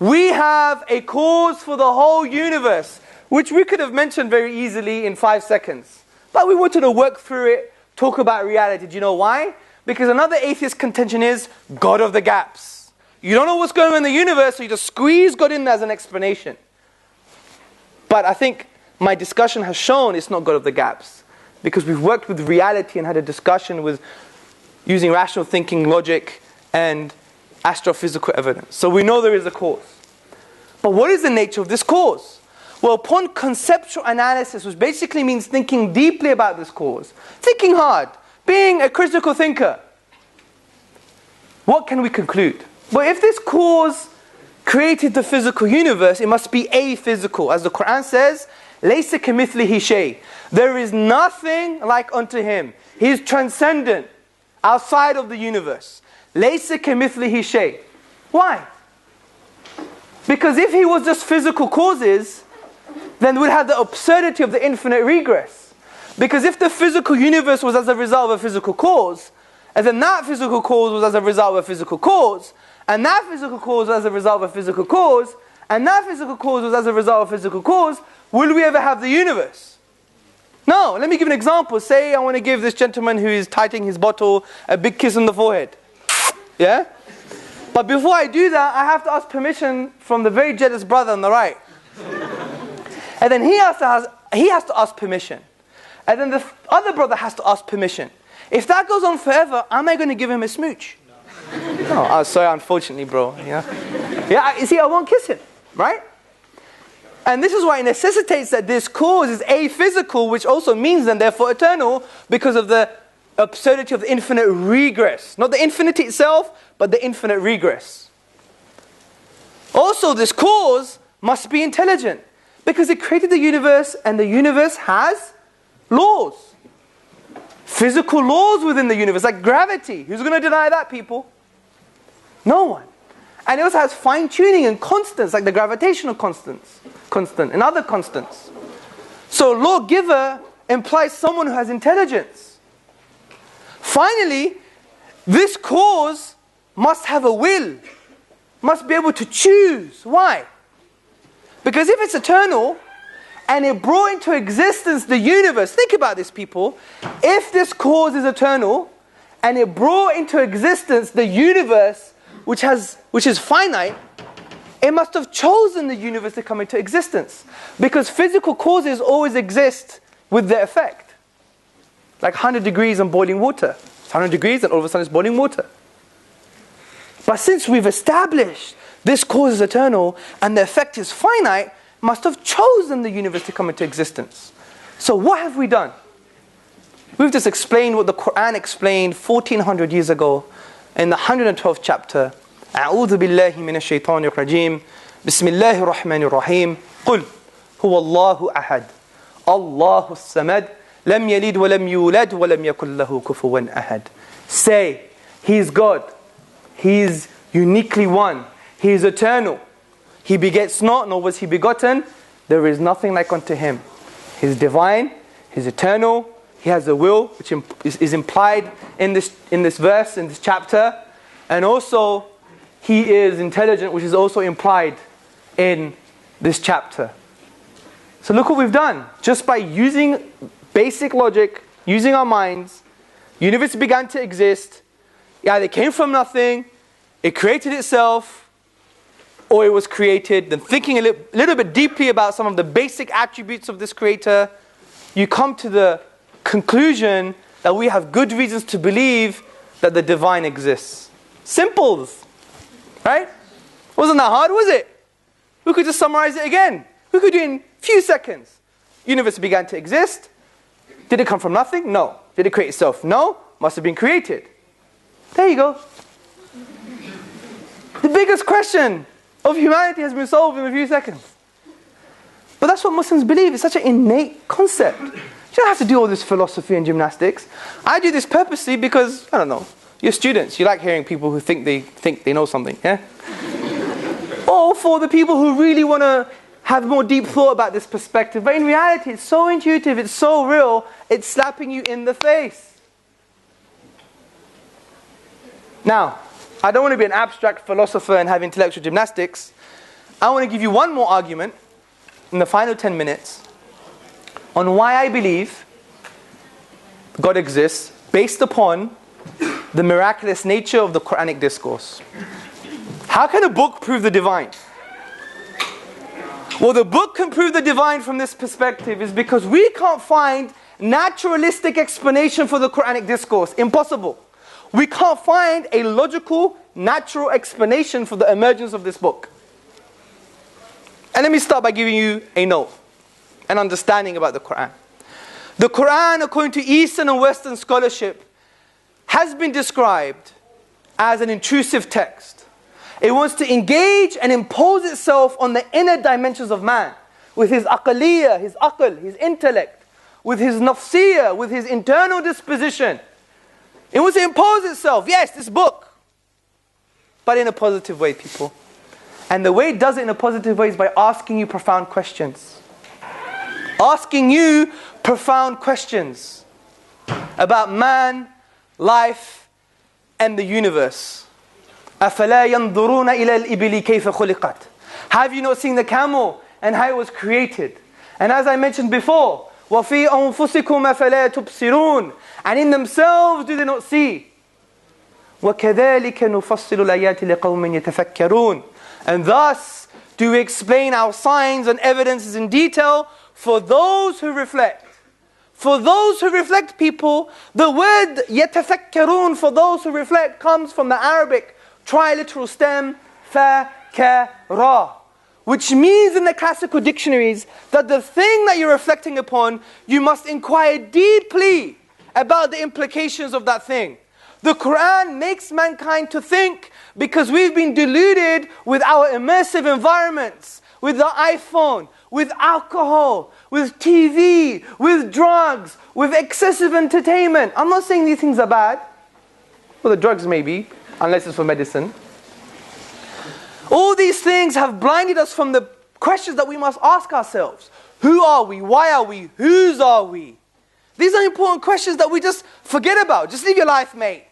We have a cause for the whole universe, which we could have mentioned very easily in 5 seconds. But we wanted to work through it, talk about reality. Do you know why? Because another atheist contention is God of the gaps. You don't know what's going on in the universe, so you just squeeze God in there as an explanation. But I think my discussion has shown it's not God of the gaps. Because we've worked with reality and had a discussion with using rational thinking, logic, and astrophysical evidence. So we know there is a cause. But what is the nature of this cause? Well, upon conceptual analysis, which basically means thinking deeply about this cause, thinking hard, being a critical thinker, what can we conclude? Well, if this cause created the physical universe, it must be aphysical. As the Quran says, لَيْسَ كَمِثْلِهِ شَيْءٍ. There is nothing like unto him. He is transcendent, outside of the universe. لَيْسَ كَمِثْلِهِ شَيْءٍ. Why? Because if he was just physical causes, then we'd have the absurdity of the infinite regress. Because if the physical universe was as a result of a physical cause, and then that physical cause was as a result of a physical cause, and that physical cause was as a result of a physical cause, and that physical cause was as a result of a physical cause, will we ever have the universe? No. Let me give an example. Say I want to give this gentleman who is tightening his bottle a big kiss on the forehead. Yeah? But before I do that, I have to ask permission from the very jealous brother on the right. And then he has to ask permission. And then the other brother has to ask permission. If that goes on forever, am I going to give him a smooch? No, sorry, unfortunately, bro. Yeah, you see, I won't kiss him, right? And this is why it necessitates that this cause is aphysical, which also means then therefore eternal, because of the absurdity of the infinite regress. Not the infinity itself, but the infinite regress. Also, this cause must be intelligent, because it created the universe, and the universe has laws. Physical laws within the universe, like gravity. Who's going to deny that, people? No one. And it also has fine-tuning and constants, like the gravitational constant, and other constants. So lawgiver implies someone who has intelligence. Finally, this cause must have a will, must be able to choose. Why? Because if it's eternal, and it brought into existence the universe. Think about this, people. If this cause is eternal, and it brought into existence the universe which is finite, it must have chosen the universe to come into existence. Because physical causes always exist with their effect. Like 100 degrees and boiling water. It's 100 degrees and all of a sudden it's boiling water. But since we've established this cause is eternal and the effect is finite, must have chosen the universe to come into existence. So what have we done? We've just explained what the Quran explained 1400 years ago in the 112th chapter. أعوذ بالله من الشيطان الرجيم بسم الله الرحمن الرحيم قل هو الله أحد الله الصمد لم يلد ولم يولد ولم يكن له كفوا أحد. Say, He is God. He is uniquely one. He is eternal. He begets not, nor was He begotten. There is nothing like unto Him. He is divine. He is eternal. He has a will, which is implied in this verse, in this chapter. And also, He is intelligent, which is also implied in this chapter. So look what we've done. Just by using basic logic, using our minds, universe began to exist. Yeah, it came from nothing. It created itself, or it was created. Then thinking a little bit deeply about some of the basic attributes of this creator, you come to the conclusion that we have good reasons to believe that the divine exists. Simple, right? Wasn't that hard, was it? We could just summarize it again. We could do it in a few seconds. Universe began to exist. Did it come from nothing? No. Did it create itself? No. Must have been created. There you go. The biggest question of humanity has been solved in a few seconds. But that's what Muslims believe. It's such an innate concept. You don't have to do all this philosophy and gymnastics. I do this purposely because, I don't know, you're students. You like hearing people who think they know something, yeah? Or for the people who really want to have more deep thought about this perspective. But in reality, it's so intuitive, it's so real, it's slapping you in the face. Now, I don't want to be an abstract philosopher and have intellectual gymnastics. I want to give you one more argument in the final 10 minutes on why I believe God exists based upon the miraculous nature of the Quranic discourse. How can a book prove the divine? Well, the book can prove the divine from this perspective is because we can't find naturalistic explanation for the Quranic discourse. Impossible. We can't find a logical, natural explanation for the emergence of this book. And let me start by giving you a note, an understanding about the Quran. The Quran, according to Eastern and Western scholarship, has been described as an intrusive text. It wants to engage and impose itself on the inner dimensions of man, with his aqliyah, his aql, his intellect, with his nafsiyah, with his internal disposition. It wants to impose itself, yes, this book, but in a positive way, people. And the way it does it in a positive way is by asking you profound questions. Asking you profound questions about man, life, and the universe. أَفَلَا يَنْظُرُونَ إِلَى الْإِبِلِ كَيْفَ خُلِقَتْ. Have you not seen the camel and how it was created? And as I mentioned before, وَفِي أَنفُسِكُمْ أَفَلَا تُبْصِرُونَ. And in themselves do they not see? وَكَذَلِكَ نُفَصِّلُ الْآيَاتِ لِقَوْمٍ يَتَفَكَّرُونَ. And thus do we explain our signs and evidences in detail for those who reflect. For those who reflect, people, the word يَتَفَكَّرُونَ for those who reflect comes from the Arabic triliteral stem fa-ka-ra, which means in the classical dictionaries that the thing that you're reflecting upon, you must inquire deeply about the implications of that thing. The Quran makes mankind to think because we've been deluded with our immersive environments, with the iPhone, with alcohol, with TV, with drugs, with excessive entertainment. I'm not saying these things are bad. Well, the drugs maybe, unless it's for medicine. All these things have blinded us from the questions that we must ask ourselves. Who are we? Why are we? Whose are we? These are important questions that we just forget about. Just live your life, mate.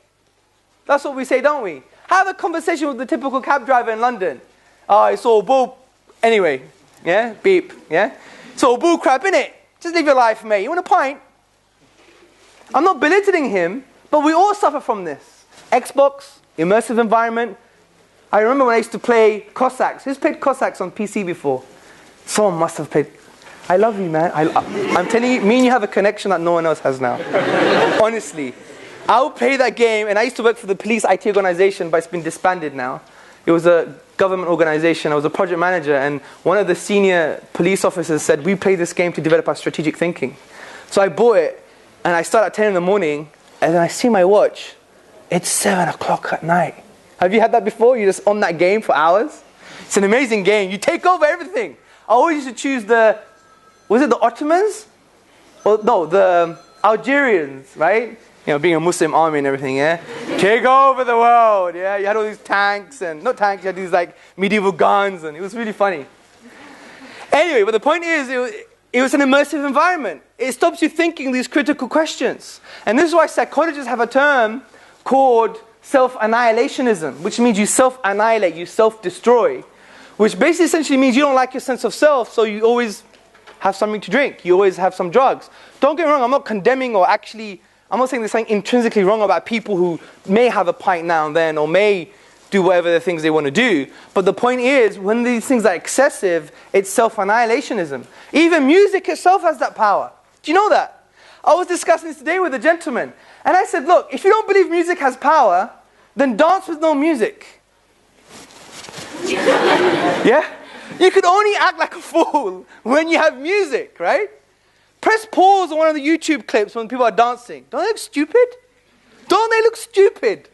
That's what we say, don't we? Have a conversation with the typical cab driver in London. Oh, it's all bull. Anyway, yeah, beep, yeah. It's all bull crap, innit? Just live your life, mate. You want a pint? I'm not belittling him, but we all suffer from this. Xbox, immersive environment, I remember when I used to play Cossacks. Who's played Cossacks on PC before? Someone must have played. I love you, man. I'm telling you, me and you have a connection that no one else has now. Honestly. I would play that game, and I used to work for the police IT organization, but it's been disbanded now. It was a government organization. I was a project manager, and one of the senior police officers said, we play this game to develop our strategic thinking. So I bought it, and I start at 10 in the morning, and then I see my watch. It's 7 o'clock at night. Have you had that before? You're just on that game for hours? It's an amazing game. You take over everything. I always used to choose was it the Ottomans? Or no, the Algerians, right? You know, being a Muslim army and everything, yeah? Take over the world, yeah? You had all these tanks, and not tanks, you had these like medieval guns, and it was really funny. Anyway, but the point is, it was an immersive environment. It stops you thinking these critical questions. And this is why psychologists have a term called self-annihilationism, which means you self-annihilate, you self-destroy, which basically essentially means you don't like your sense of self, so you always have something to drink. You always have some drugs. Don't get me wrong, I'm not condemning or actually, I'm not saying there's something intrinsically wrong about people who may have a pint now and then or may do whatever the things they want to do. But the point is, when these things are excessive, it's self-annihilationism. Even music itself has that power. Do you know that? I was discussing this today with a gentleman, and I said, look, if you don't believe music has power, then dance with no music. Yeah? You could only act like a fool when you have music, right? Press pause on one of the YouTube clips when people are dancing. Don't they look stupid? Don't they look stupid?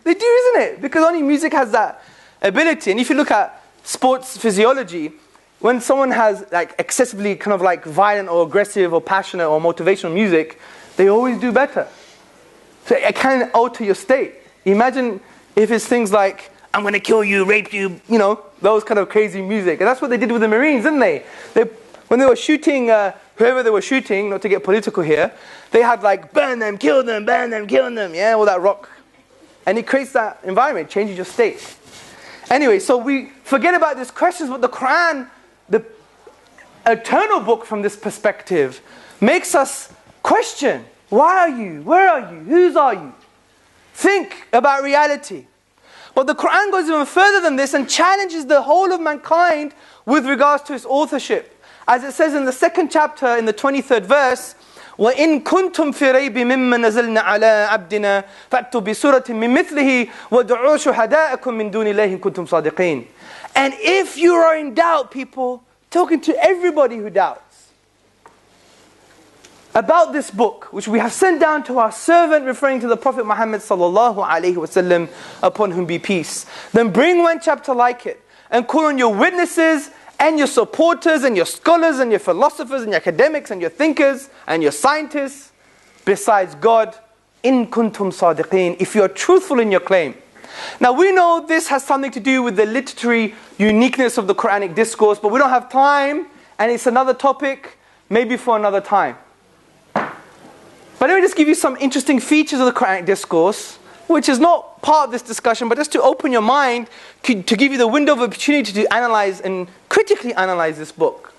They do, isn't it? Because only music has that ability. And if you look at sports physiology, when someone has like excessively kind of like violent or aggressive or passionate or motivational music, they always do better. So it can alter your state. Imagine if it's things like, I'm going to kill you, rape you, you know, those kind of crazy music. And that's what they did with the Marines, didn't they? When they were shooting, whoever they were shooting, not to get political here, they had like, burn them, kill them, yeah, all that rock. And it creates that environment, changes your state. Anyway, so we forget about these questions, but the Quran, the eternal book from this perspective, makes us question, why are you? Where are you? Whose are you? Think about reality. But the Quran goes even further than this and challenges the whole of mankind with regards to its authorship. As it says in the second chapter, in the 23rd verse, وَإِن كُنْتُمْ فِي رَيْبٍ مِّمَّا نَزَلْنَا عَلَىٰ عَبْدِنَا فَأْتُوا بِسُورَةٍ مِّن مِّثْلِهِ وَادْعُوا شُهَدَاءَكُم مِّن دُونِ اللَّهِ إِن كُنتُمْ صَادِقِينَ. And if you are in doubt, people, talking to everybody who doubts, about this book, which we have sent down to our servant, referring to the Prophet Muhammad sallallahu alaihi wasallam, upon whom be peace, then bring one chapter like it, and call on your witnesses, and your supporters, and your scholars, and your philosophers, and your academics, and your thinkers, and your scientists, besides God, in kuntum sadiqeen, if you are truthful in your claim. Now we know this has something to do with the literary uniqueness of the Quranic discourse, but we don't have time, and it's another topic, maybe for another time. But let me just give you some interesting features of the Quranic discourse, which is not part of this discussion, but just to open your mind, to give you the window of opportunity to analyze and critically analyze this book.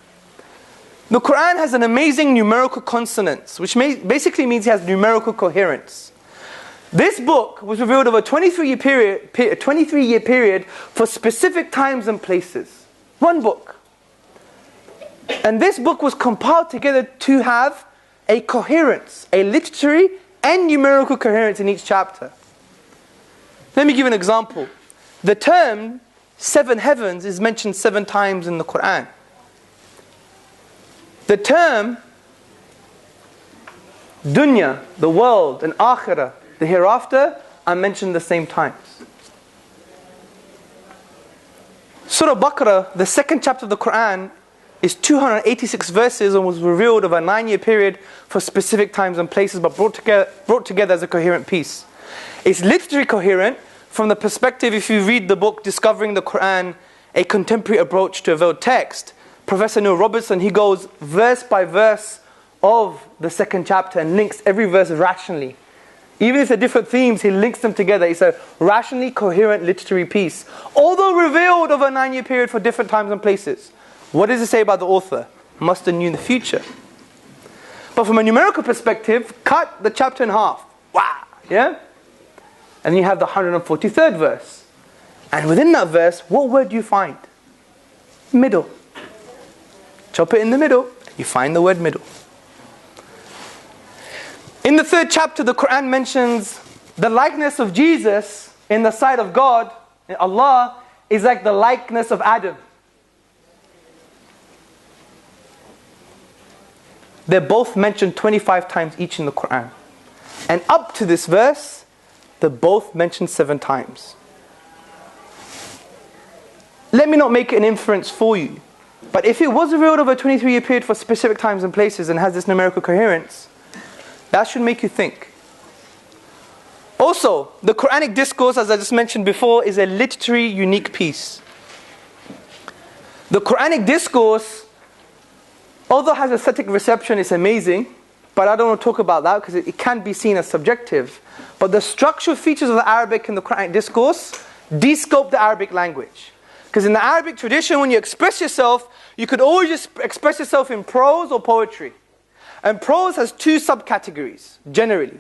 The Quran has an amazing numerical consonance, which basically means it has numerical coherence. This book was revealed over a 23-year period for specific times and places. One book. And this book was compiled together to have a coherence, a literary and numerical coherence in each chapter. Let me give an example. The term 7 heavens is mentioned 7 times in the Quran. The term dunya, the world, and akhirah, the hereafter, are mentioned the same times. Surah Baqarah, the second chapter of the Quran, is 286 verses and was revealed over a 9-year period for specific times and places, but brought together as a coherent piece. It's literally coherent from the perspective, if you read the book Discovering the Quran, A Contemporary Approach to a Veiled Text, Professor Neil Robertson, he goes verse by verse of the second chapter and links every verse rationally. Even if they're different themes, he links them together. It's a rationally coherent literary piece, although revealed over a 9-year period for different times and places. What does it say about the author? Must have knew the future. But from a numerical perspective, cut the chapter in half. Wow! Yeah? And you have the 143rd verse. And within that verse, what word do you find? Middle. Chop it in the middle, you find the word middle. In the 3rd chapter, the Quran mentions the likeness of Jesus in the sight of God, Allah, is like the likeness of Adam. They're both mentioned 25 times each in the Quran. And up to this verse, they're both mentioned 7 times. Let me not make an inference for you, but if it was revealed over a 23-year period for specific times and places and has this numerical coherence, that should make you think. Also, the Quranic discourse, as I just mentioned before, is a literary unique piece. The Quranic discourse, although it has aesthetic reception, it's amazing, but I don't want to talk about that because it can be seen as subjective. But the structural features of the Arabic in the Quranic discourse de-scope the Arabic language. Because in the Arabic tradition, when you express yourself, you could always just express yourself in prose or poetry. And prose has 2 subcategories, generally.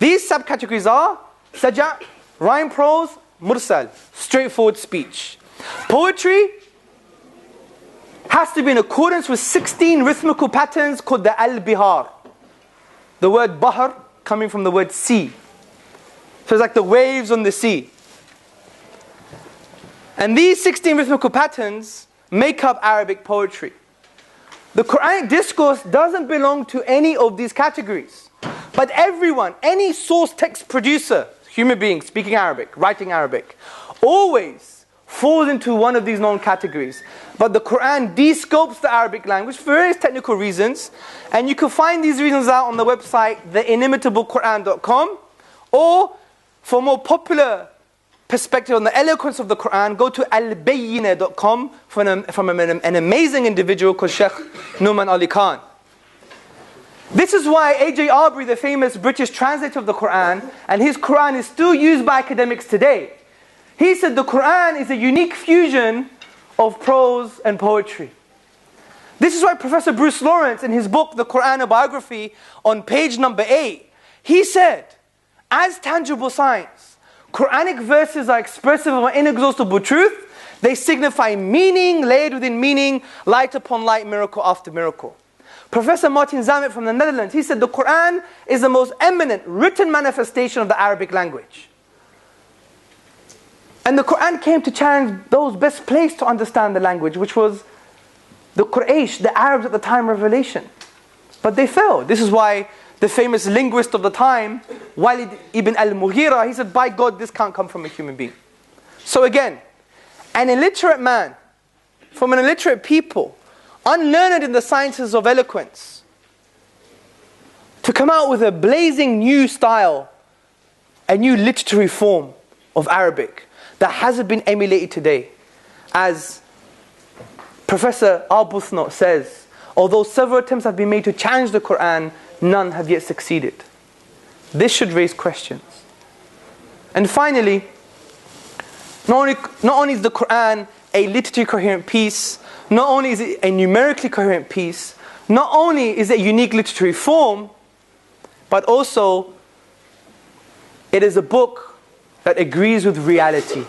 These subcategories are saja', rhyme prose, mursal, straightforward speech. Poetry has to be in accordance with 16 rhythmical patterns called the al-bihar. The word bahar coming from the word sea. So it's like the waves on the sea. And these 16 rhythmical patterns make up Arabic poetry. The Quranic discourse doesn't belong to any of these categories. But everyone, any source text producer, human being speaking Arabic, writing Arabic, always falls into one of these known categories. But the Quran de-scopes the Arabic language for various technical reasons. And you can find these reasons out on the website, theinimitablequran.com. Or, for more popular perspective on the eloquence of the Quran, go to albayyinah.com from an amazing individual called Sheikh Numan Ali Khan. This is why A.J. Aubrey, the famous British translator of the Quran, and his Quran is still used by academics today. He said the Quran is a unique fusion of prose and poetry. This is why Professor Bruce Lawrence, in his book, The Quran, a Biography, on page number 8, he said, as tangible science, Quranic verses are expressive of an inexhaustible truth. They signify meaning layered within meaning, light upon light, miracle after miracle. Professor Martin Zamet from the Netherlands, he said the Quran is the most eminent written manifestation of the Arabic language. And the Quran came to challenge those best placed to understand the language, which was the Quraysh, the Arabs at the time of revelation. But they failed. This is why the famous linguist of the time, Walid ibn al-Mughira, he said, by God, this can't come from a human being. So again, an illiterate man, from an illiterate people, unlearned in the sciences of eloquence, to come out with a blazing new style, a new literary form of Arabic that hasn't been emulated today. As Professor Arbuthnot says, although several attempts have been made to challenge the Quran, none have yet succeeded. This should raise questions. And finally, not only is the Quran a literally coherent piece, not only is it a numerically coherent piece, not only is it a unique literary form, but also it is a book that agrees with reality.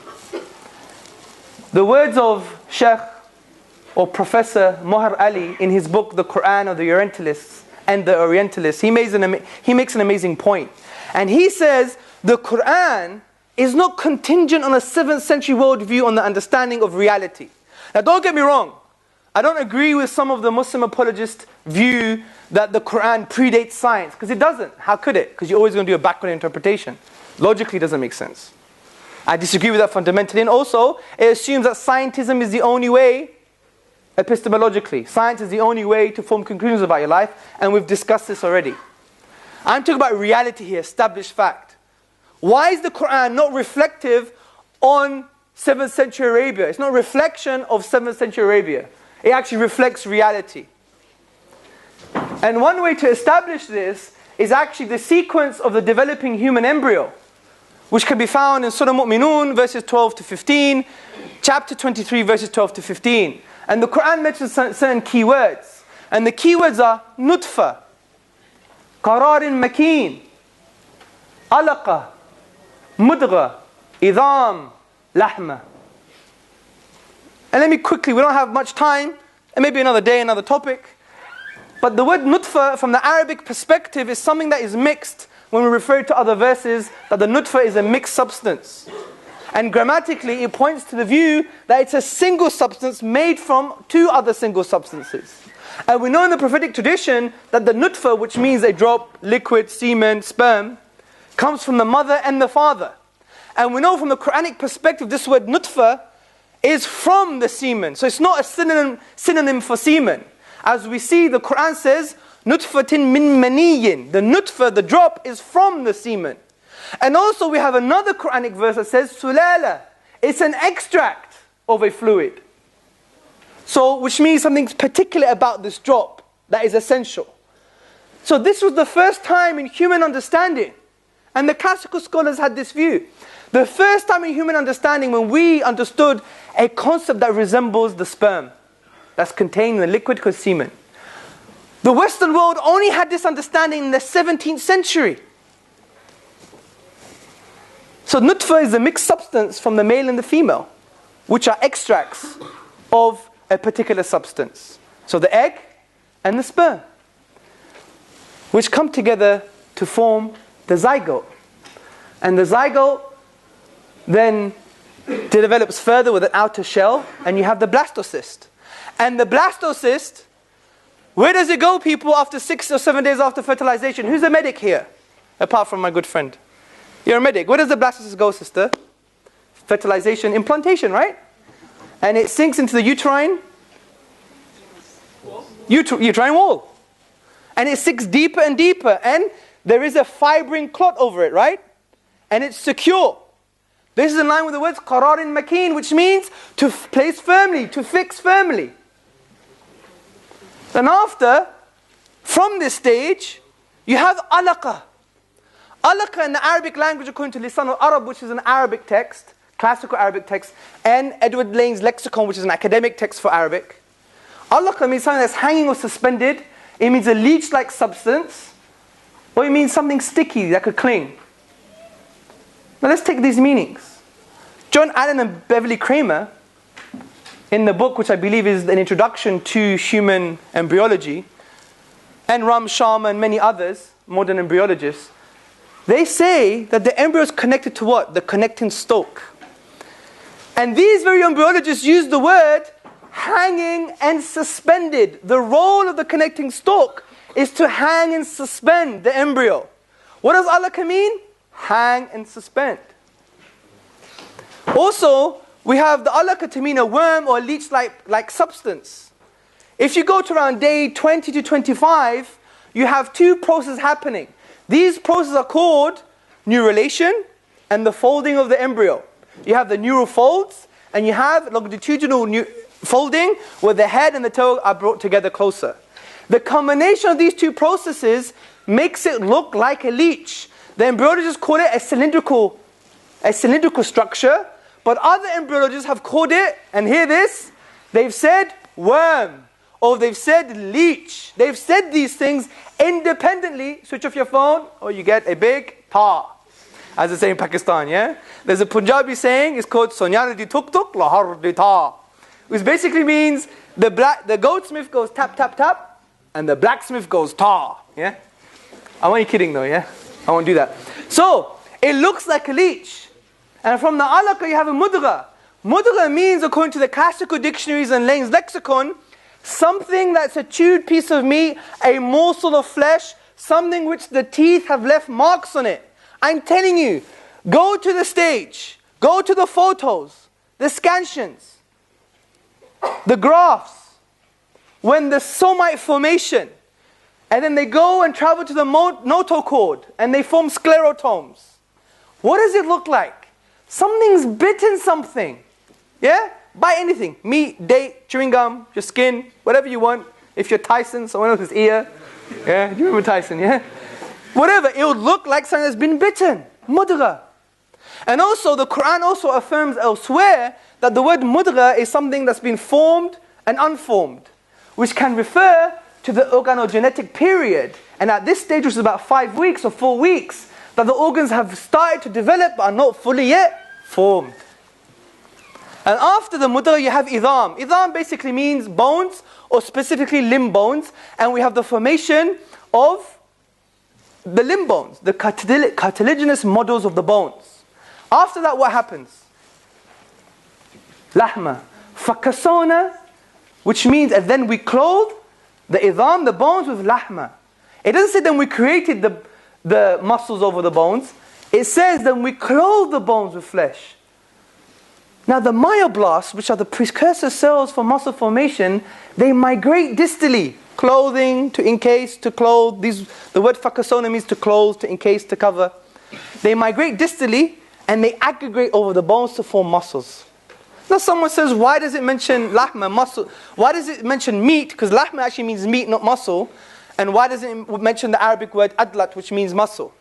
The words of Sheikh or Professor Mohar Ali in his book, The Quran of the Orientalists and the Orientalists, he makes an amazing point. And he says, the Quran is not contingent on a 7th century worldview on the understanding of reality. Now don't get me wrong, I don't agree with some of the Muslim apologists' view that the Quran predates science, because it doesn't. How could it? Because you're always going to do a backward interpretation. Logically, it doesn't make sense. I disagree with that fundamentally. And also, it assumes that scientism is the only way, epistemologically, science is the only way to form conclusions about your life, and we've discussed this already. I'm talking about reality here, established fact. Why is the Quran not reflective on 7th century Arabia? It's not a reflection of 7th century Arabia. It actually reflects reality. And one way to establish this is actually the sequence of the developing human embryo, which can be found in Surah Mu'minun, verses 12 to 15, chapter 23, verses 12 to 15. And the Quran mentions certain keywords. And the keywords are nutfa, qararin makin, alaqa, mudgha, idam, lahma. And let me quickly, we don't have much time, and maybe another day, another topic. But the word nutfa from the Arabic perspective is something that is mixed when we refer to other verses, that the nutfa is a mixed substance. And grammatically, it points to the view that it's a single substance made from two other single substances. And we know in the prophetic tradition that the nutfa, which means a drop, liquid, semen, sperm, comes from the mother and the father. And we know from the Quranic perspective, this word nutfa is from the semen. So it's not a synonym for semen. As we see, the Quran says, nutfatin min maniyin. The nutfa, the drop, is from the semen. And also we have another Quranic verse that says, sulala. It's an extract of a fluid. So, which means something particular about this drop that is essential. So this was the first time in human understanding. And the classical scholars had this view. The first time in human understanding when we understood a concept that resembles the sperm that's contained in the liquid called semen. The Western world only had this understanding in the 17th century. So nutfa is a mixed substance from the male and the female, which are extracts of a particular substance. So the egg and the sperm, which come together to form the zygote. And the zygote then develops further with an outer shell, and you have the blastocyst. And the blastocyst, where does it go, people, after 6 or 7 days after fertilization? Who's a medic here? Apart from my good friend. You're a medic. Where does the blastocyst go, sister? Fertilization, implantation, right? And it sinks into the uterine wall. And it sinks deeper and deeper. And there is a fibrin clot over it, right? And it's secure. This is in line with the words qararin makin, which means to place firmly, to fix firmly. Then after, from this stage, you have alaqa. Alaqa in the Arabic language, according to Lisan al-Arab, which is an Arabic text, classical Arabic text, and Edward Lane's lexicon, which is an academic text for Arabic. Alaqa means something that's hanging or suspended. It means a leech-like substance. Or it means something sticky that could cling. Now let's take these meanings. John Allen and Beverly Kramer, in the book which I believe is an introduction to human embryology, and Ram Sharma and many others, modern embryologists, they say that the embryo is connected to what? The connecting stalk. And these very embryologists use the word hanging and suspended. The role of the connecting stalk is to hang and suspend the embryo. What does alaqa mean? Hang and suspend. Also, we have the alaqa to mean a worm or a leech-like substance. If you go to around day 20 to 25, you have two processes happening. These processes are called neurulation and the folding of the embryo. You have the neural folds, and you have longitudinal folding where the head and the toe are brought together closer. The combination of these two processes makes it look like a leech. The embryologists call it a cylindrical structure, but other embryologists have called it, and hear this, they've said worm, or they've said leech. They've said these things independently. Switch off your phone, or you get a big tar. As they say in Pakistan, yeah? There's a Punjabi saying, it's called Sonyar di tuk tuk lahar di tar. Which basically means the goatsmith goes tap, tap, tap, and the blacksmith goes tar, yeah? I'm only kidding though, yeah? I won't do that. So, it looks like a leech. And from the alaqa you have a mudgha. Mudgha means, according to the classical dictionaries and Lane's lexicon, something that's a chewed piece of meat, a morsel of flesh, something which the teeth have left marks on it. I'm telling you, go to the stage, go to the photos, the scansions, the graphs, when the somite formation, and then they go and travel to the notochord, and they form sclerotomes. What does it look like? Something's bitten something. Yeah? Buy anything. Meat, date, chewing gum, your skin, whatever you want. If you're Tyson, someone else's ear. Yeah? Do you remember Tyson, yeah? Whatever. It would look like something that's been bitten. Mudgha. And also, the Quran also affirms elsewhere that the word mudgha is something that's been formed and unformed, which can refer to the organogenetic period. And at this stage, which is about 5 weeks or 4 weeks, that the organs have started to develop but are not fully yet formed. And after the mudghah you have idam. Idam basically means bones, or specifically limb bones. And we have the formation of the limb bones, the cartilaginous models of the bones. After that, what happens? Lahma. Fakasona, which means, and then we clothe the idam, the bones, with lahma. It doesn't say then we created the muscles over the bones. It says then we clothe the bones with flesh. Now the myoblasts, which are the precursor cells for muscle formation, they migrate distally. Clothing, to encase, to clothe. The word fakasona means to clothe, to encase, to cover. They migrate distally and they aggregate over the bones to form muscles. Now someone says, why does it mention lahma, muscle? Why does it mention meat? Because lahma actually means meat, not muscle. And why does it mention the Arabic word adlat, which means muscle?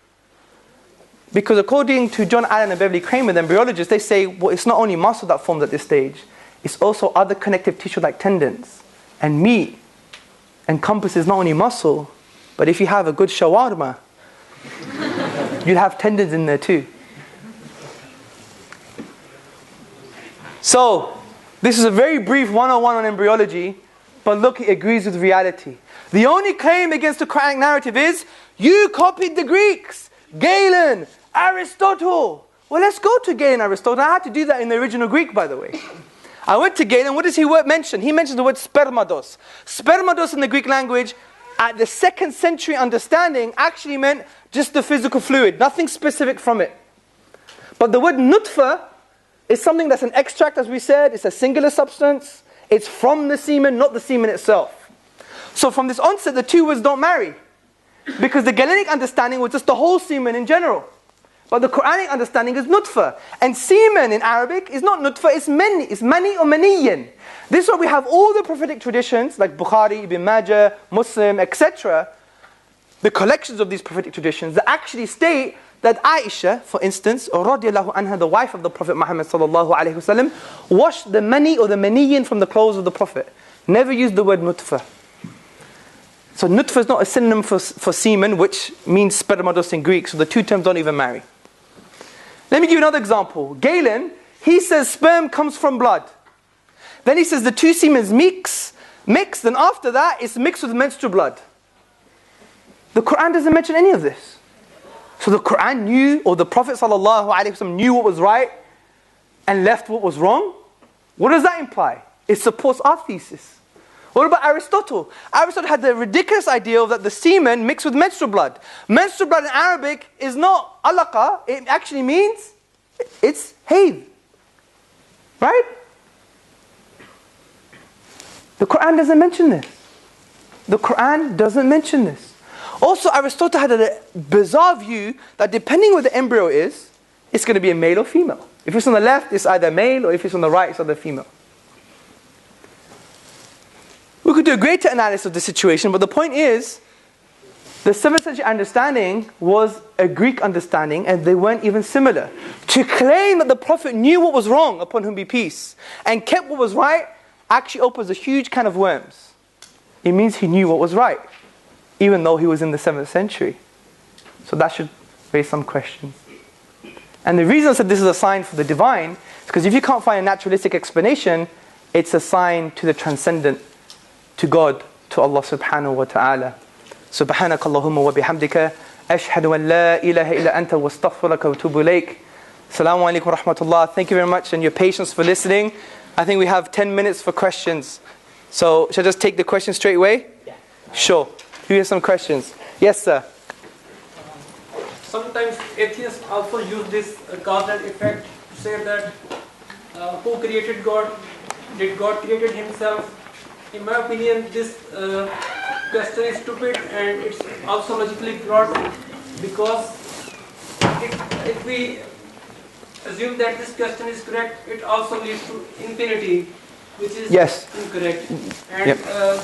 Because according to John Allen and Beverly Kramer, the embryologists, they say, well, it's not only muscle that forms at this stage. It's also other connective tissue like tendons. And meat encompasses not only muscle, but if you have a good shawarma, you'll have tendons in there too. So, this is a very brief 101 on embryology, but look, it agrees with reality. The only claim against the Quranic narrative is, you copied the Greeks, Galen, Aristotle. Well, let's go to Galen and Aristotle. I had to do that in the original Greek, by the way. I went to Galen. What does he mention? He mentions the word spermados. Spermados in the Greek language, at the 2nd century understanding, actually meant just the physical fluid, nothing specific from it. But the word nutfa is something that's an extract, as we said. It's a singular substance. It's from the semen, not the semen itself. So from this onset, the two words don't marry. Because the Galenic understanding was just the whole semen in general. But the Quranic understanding is nutfa. And semen in Arabic is not nutfa, it's mani. It's mani or maniyan. This is why we have all the prophetic traditions, like Bukhari, Ibn Majah, Muslim, etc. The collections of these prophetic traditions that actually state that Aisha, for instance, or radiallahu anha, the wife of the Prophet Muhammad sallallahu alaihi wasallam, washed the mani or the maniyan from the clothes of the Prophet. Never used the word nutfa. So nutfa is not a synonym for semen, which means spermados in Greek, so the two terms don't even marry. Let me give you another example. Galen, he says sperm comes from blood. Then he says the two semens mix, then after that it's mixed with menstrual blood. The Quran doesn't mention any of this. So the Quran knew, or the Prophet ﷺ knew what was right and left what was wrong. What does that imply? It supports our thesis. What about Aristotle? Aristotle had the ridiculous idea that the semen mixed with menstrual blood. Menstrual blood in Arabic is not alaqa, it actually means it's hayd. Right? The Quran doesn't mention this. The Quran doesn't mention this. Also, Aristotle had a bizarre view that depending where the embryo is, it's going to be a male or female. If it's on the left, it's either male, or if it's on the right, it's either female. We could do a greater analysis of the situation, but the point is, the 7th century understanding was a Greek understanding, and they weren't even similar. To claim that the Prophet knew what was wrong, upon whom be peace, and kept what was right, actually opens a huge can of worms. It means he knew what was right, even though he was in the 7th century. So that should raise some questions. And the reason I said this is a sign for the divine is because if you can't find a naturalistic explanation, it's a sign to the transcendent, to God, to Allah subhanahu wa ta'ala. Subhanaka Allahumma wa bihamdika ashhadu an la ilaha illa anta wa astaghfiruka wa atubu ilayk. Assalamu alaikum wa rahmatullah. Thank you very much and your patience for listening. I think we have 10 minutes for questions. So, should I just take the questions straight away? Yeah. Sure. Who has some questions? Yes, sir. Sometimes atheists also use this cause and effect to say that who created God? Did God created himself? In my opinion, this question is stupid and it's also logically flawed, because if we assume that this question is correct, it also leads to infinity, which is incorrect. And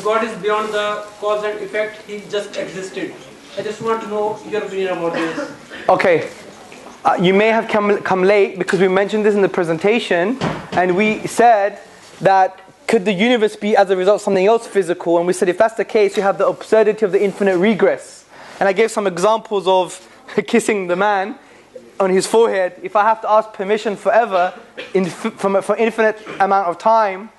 God is beyond the cause and effect, he just existed. I just want to know your opinion about this. Okay. You may have come late because we mentioned this in the presentation, and we said that could the universe be as a result of something else physical? And we said if that's the case, you have the absurdity of the infinite regress. And I gave some examples of kissing the man on his forehead. If I have to ask permission forever for infinite amount of time,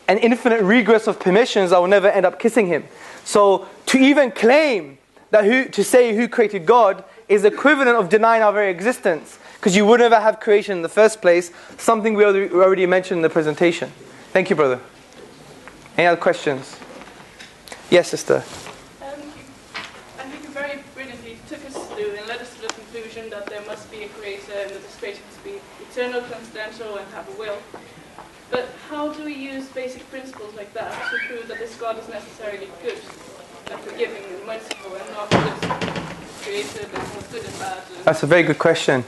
an infinite regress of permissions, I will never end up kissing him. So to even claim to say who created God is equivalent of denying our very existence, because you would never have creation in the first place, something we already mentioned in the presentation. Thank you, brother. Any other questions? Yes, sister. I think you very brilliantly took us through and led us to the conclusion that there must be a creator and that this creator must be eternal, transcendental, and have a will. But how do we use basic principles like that to prove that this God is necessarily good and forgiving and merciful and not just creator that was good and bad? That's a very good question.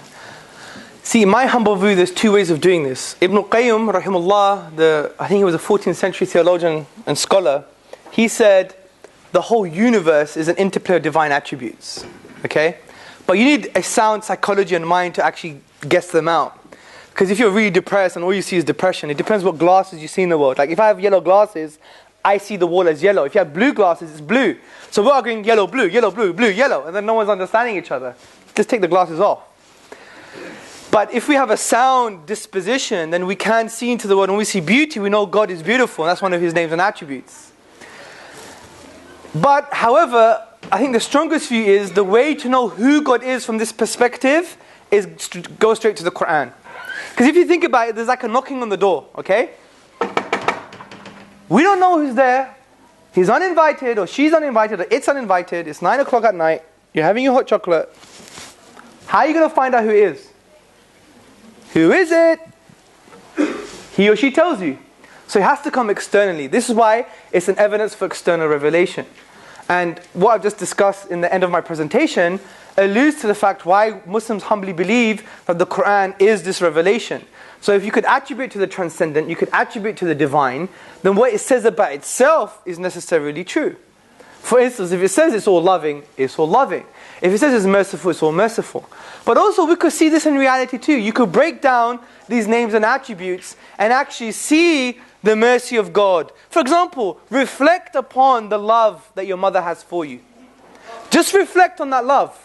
See, in my humble view, there's two ways of doing this. Ibn Qayyim, rahimahullah, I think he was a 14th century theologian and scholar, he said the whole universe is an interplay of divine attributes. Okay? But you need a sound psychology and mind to actually guess them out. Because if you're really depressed and all you see is depression, it depends what glasses you see in the world. Like if I have yellow glasses, I see the wall as yellow. If you have blue glasses, it's blue. So we're arguing yellow, blue, blue, yellow. And then no one's understanding each other. Just take the glasses off. But if we have a sound disposition, then we can see into the world. When we see beauty, we know God is beautiful. And that's one of his names and attributes. But, however, I think the strongest view is the way to know who God is from this perspective is to go straight to the Quran. Because if you think about it, there's like a knocking on the door, okay? We don't know who's there. He's uninvited, or she's uninvited, or it's uninvited. It's 9 o'clock at night. You're having your hot chocolate. How are you going to find out who it is? Who is it? He or she tells you. So it has to come externally. This is why it's an evidence for external revelation. And what I've just discussed in the end of my presentation alludes to the fact why Muslims humbly believe that the Quran is this revelation. So if you could attribute to the transcendent, you could attribute to the divine, then what it says about itself is necessarily true. For instance, if it says it's all loving, it's all loving. If it says it's merciful, it's all merciful. But also we could see this in reality too. You could break down these names and attributes and actually see the mercy of God. For example, reflect upon the love that your mother has for you. Just reflect on that love.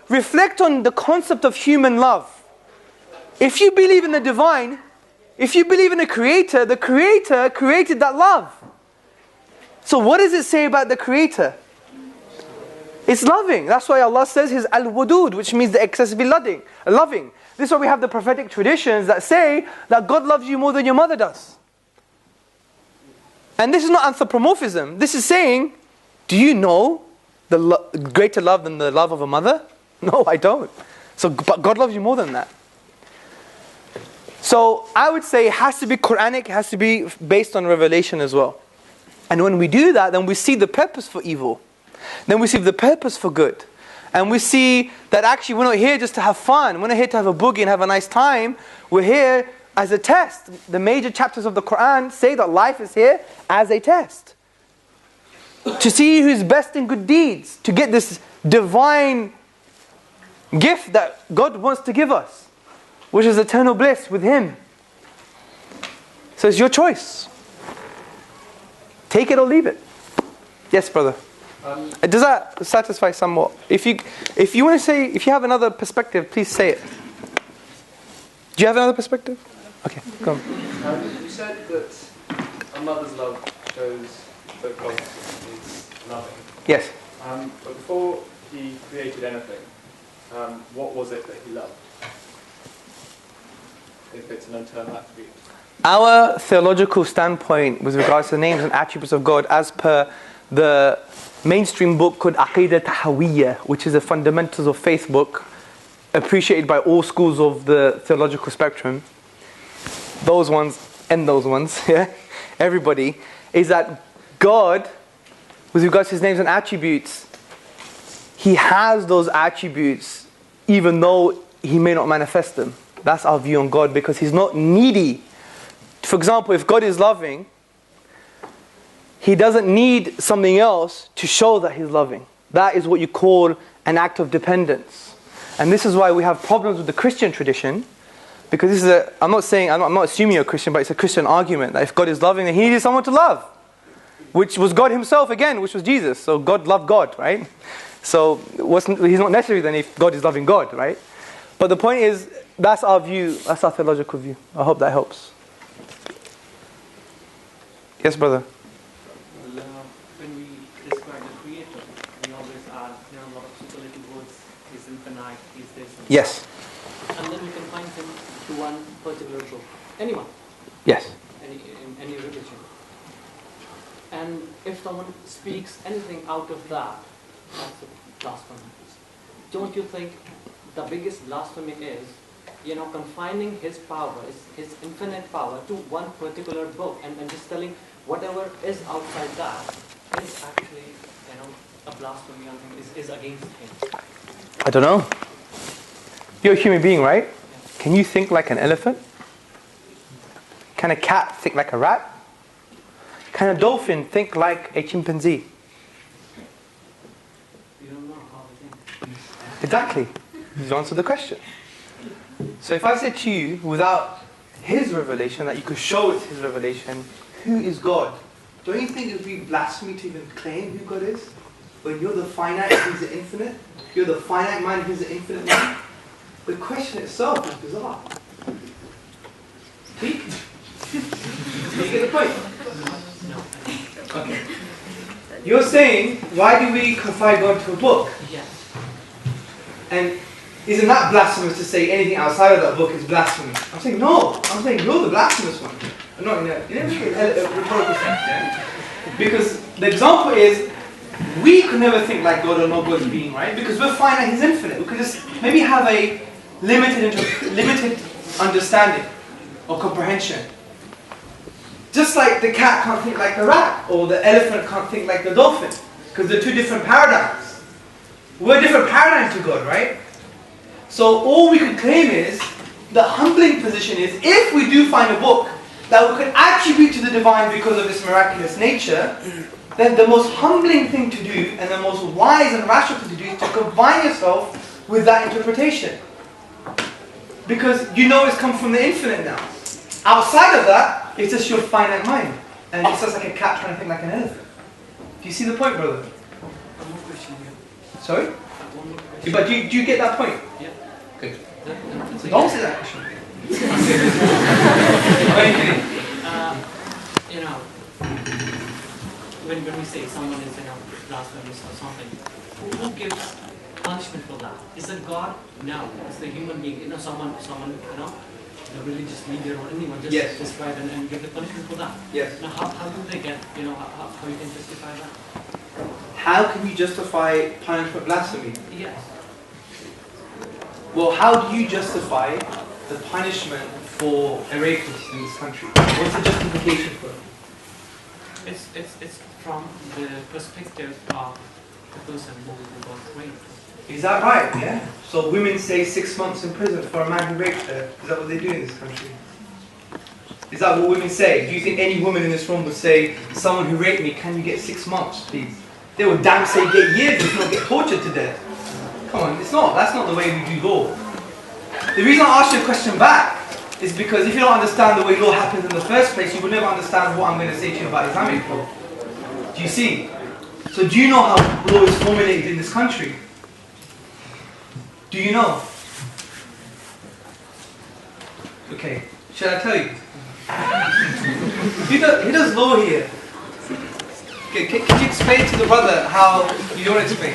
Reflect on the concept of human love. If you believe in the divine, if you believe in the creator created that love. So what does it say about the creator? It's loving. That's why Allah says He's al-wadud, which means the excessively loving. This is why we have the prophetic traditions that say that God loves you more than your mother does. And this is not anthropomorphism. This is saying, do you know the greater love than the love of a mother? No, I don't. So, but God loves you more than that. So I would say it has to be Quranic, it has to be based on revelation as well. And when we do that, then we see the purpose for evil. Then we see the purpose for good. And we see that actually we're not here just to have fun. We're not here to have a boogie and have a nice time. We're here as a test. The major chapters of the Quran say that life is here as a test. To see who's best in good deeds. To get this divine gift that God wants to give us, which is eternal bliss with Him. So it's your choice. Take it or leave it. Yes, brother. Does that satisfy somewhat? If you want to say, if you have another perspective, please say it. Do you have another perspective? Okay, go on. You said that a mother's love shows that God is loving. Yes. But before He created anything, what was it that He loved? If it's an internal attribute. Our theological standpoint with regards to the names and attributes of God, as per the mainstream book called Aqidah Tahawiyya, which is a fundamentals of faith book, appreciated by all schools of the theological spectrum, those ones and those ones, yeah, everybody, is that God, with regards to His names and attributes, He has those attributes even though He may not manifest them. That's our view on God, because He's not needy. For example, if God is loving, He doesn't need something else to show that He's loving. That is what you call an act of dependence. And this is why we have problems with the Christian tradition, because this is I'm not assuming you're a Christian, but it's a Christian argument that if God is loving, then He needed someone to love, which was God Himself again, which was Jesus. So God loved God, right? So He's not necessary then if God is loving God, right? But the point is, that's our view, that's our theological view. I hope that helps. Yes, brother? Well, when we describe the Creator, we always add, a lot of superlative words. He's infinite, he's this. And Yes. that. And then we confine him to one particular book. Anyone. Yes. In any religion. And if someone speaks anything out of that, that's a blasphemy. Don't you think the biggest blasphemy is, confining his power, his infinite power to one particular book and just telling whatever is outside that is actually, a blasphemy and is against him. I don't know. You're a human being, right? Can you think like an elephant? Can a cat think like a rat? Can a dolphin think like a chimpanzee? You don't know how to think. Exactly. You've answered the question. So if I said to you, without his revelation, that you could show it's his revelation, who is God? Don't you think it would be blasphemy to even claim who God is? When you're the finite, he's the infinite. You're the finite mind, he's the infinite mind. The question itself is bizarre. See? Do you get the point? Okay. You're saying, why do we confine God to a book? Yes. And isn't that blasphemous to say anything outside of that book is blasphemy? I'm saying no. I'm saying you're the blasphemous one. I'm not in a rhetorical sense, yeah? Because the example is, we could never think like God or know God's being, right? Because we're finite, he's infinite. We could just maybe have a limited understanding or comprehension. Just like the cat can't think like the rat, or the elephant can't think like the dolphin, because they're two different paradigms. We're different paradigms to God, right? So all we could claim is, the humbling position is, if we do find a book that we could attribute to the divine because of its miraculous nature, then the most humbling thing to do, and the most wise and rational thing to do, is to combine yourself with that interpretation. Because you know it's come from the infinite now. Outside of that, it's just your finite mind. And it's just like a cat trying to think like an elephant. Do you see the point, brother? One more question here. Sorry? One more question. But do you get that point? Yeah. Good. That's Don't say that question. When we say someone is blasphemous or something, who gives punishment for that? Is it God? No. It's the human being. Someone, the religious leader or anyone just Yes. describe and give the punishment for that. Yes. Now, how do they get? How you can justify that? How can you justify punishment for blasphemy? Yes. Well, how do you justify the punishment for a rapist in this country? What's the justification for it? It's from the perspective of the person who was raped. Is that right? Yeah. So women say 6 months in prison for a man who raped her. Is that what they do in this country? Is that what women say? Do you think any woman in this room would say, someone who raped me, can you get 6 months, please? They would damn say get years if not get tortured to death. Come on, it's not. That's not the way we do law. The reason I asked you a question back is because if you don't understand the way law happens in the first place, you will never understand what I'm going to say to you about Islamic law. Do you see? So do you know how law is formulated in this country? Do you know? Okay, should I tell you? Who does law here? Okay, can you explain to the brother how you don't explain?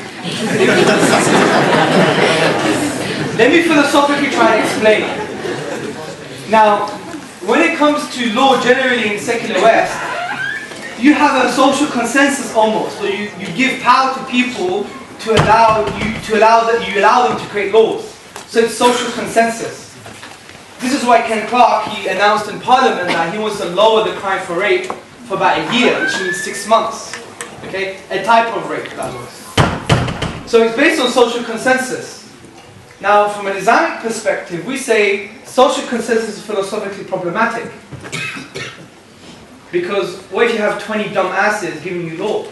Let me philosophically try and explain. Now, when it comes to law generally in secular West, you have a social consensus almost, so you give power to people to allow them to create laws. So it's social consensus. This is why Ken Clark, he announced in Parliament that he wants to lower the crime for rape for about a year, which means 6 months. Okay? A type of rape, that was. So it's based on social consensus. Now, from an Islamic perspective, we say social consensus is philosophically problematic. Because what if you have 20 dumb asses giving you law?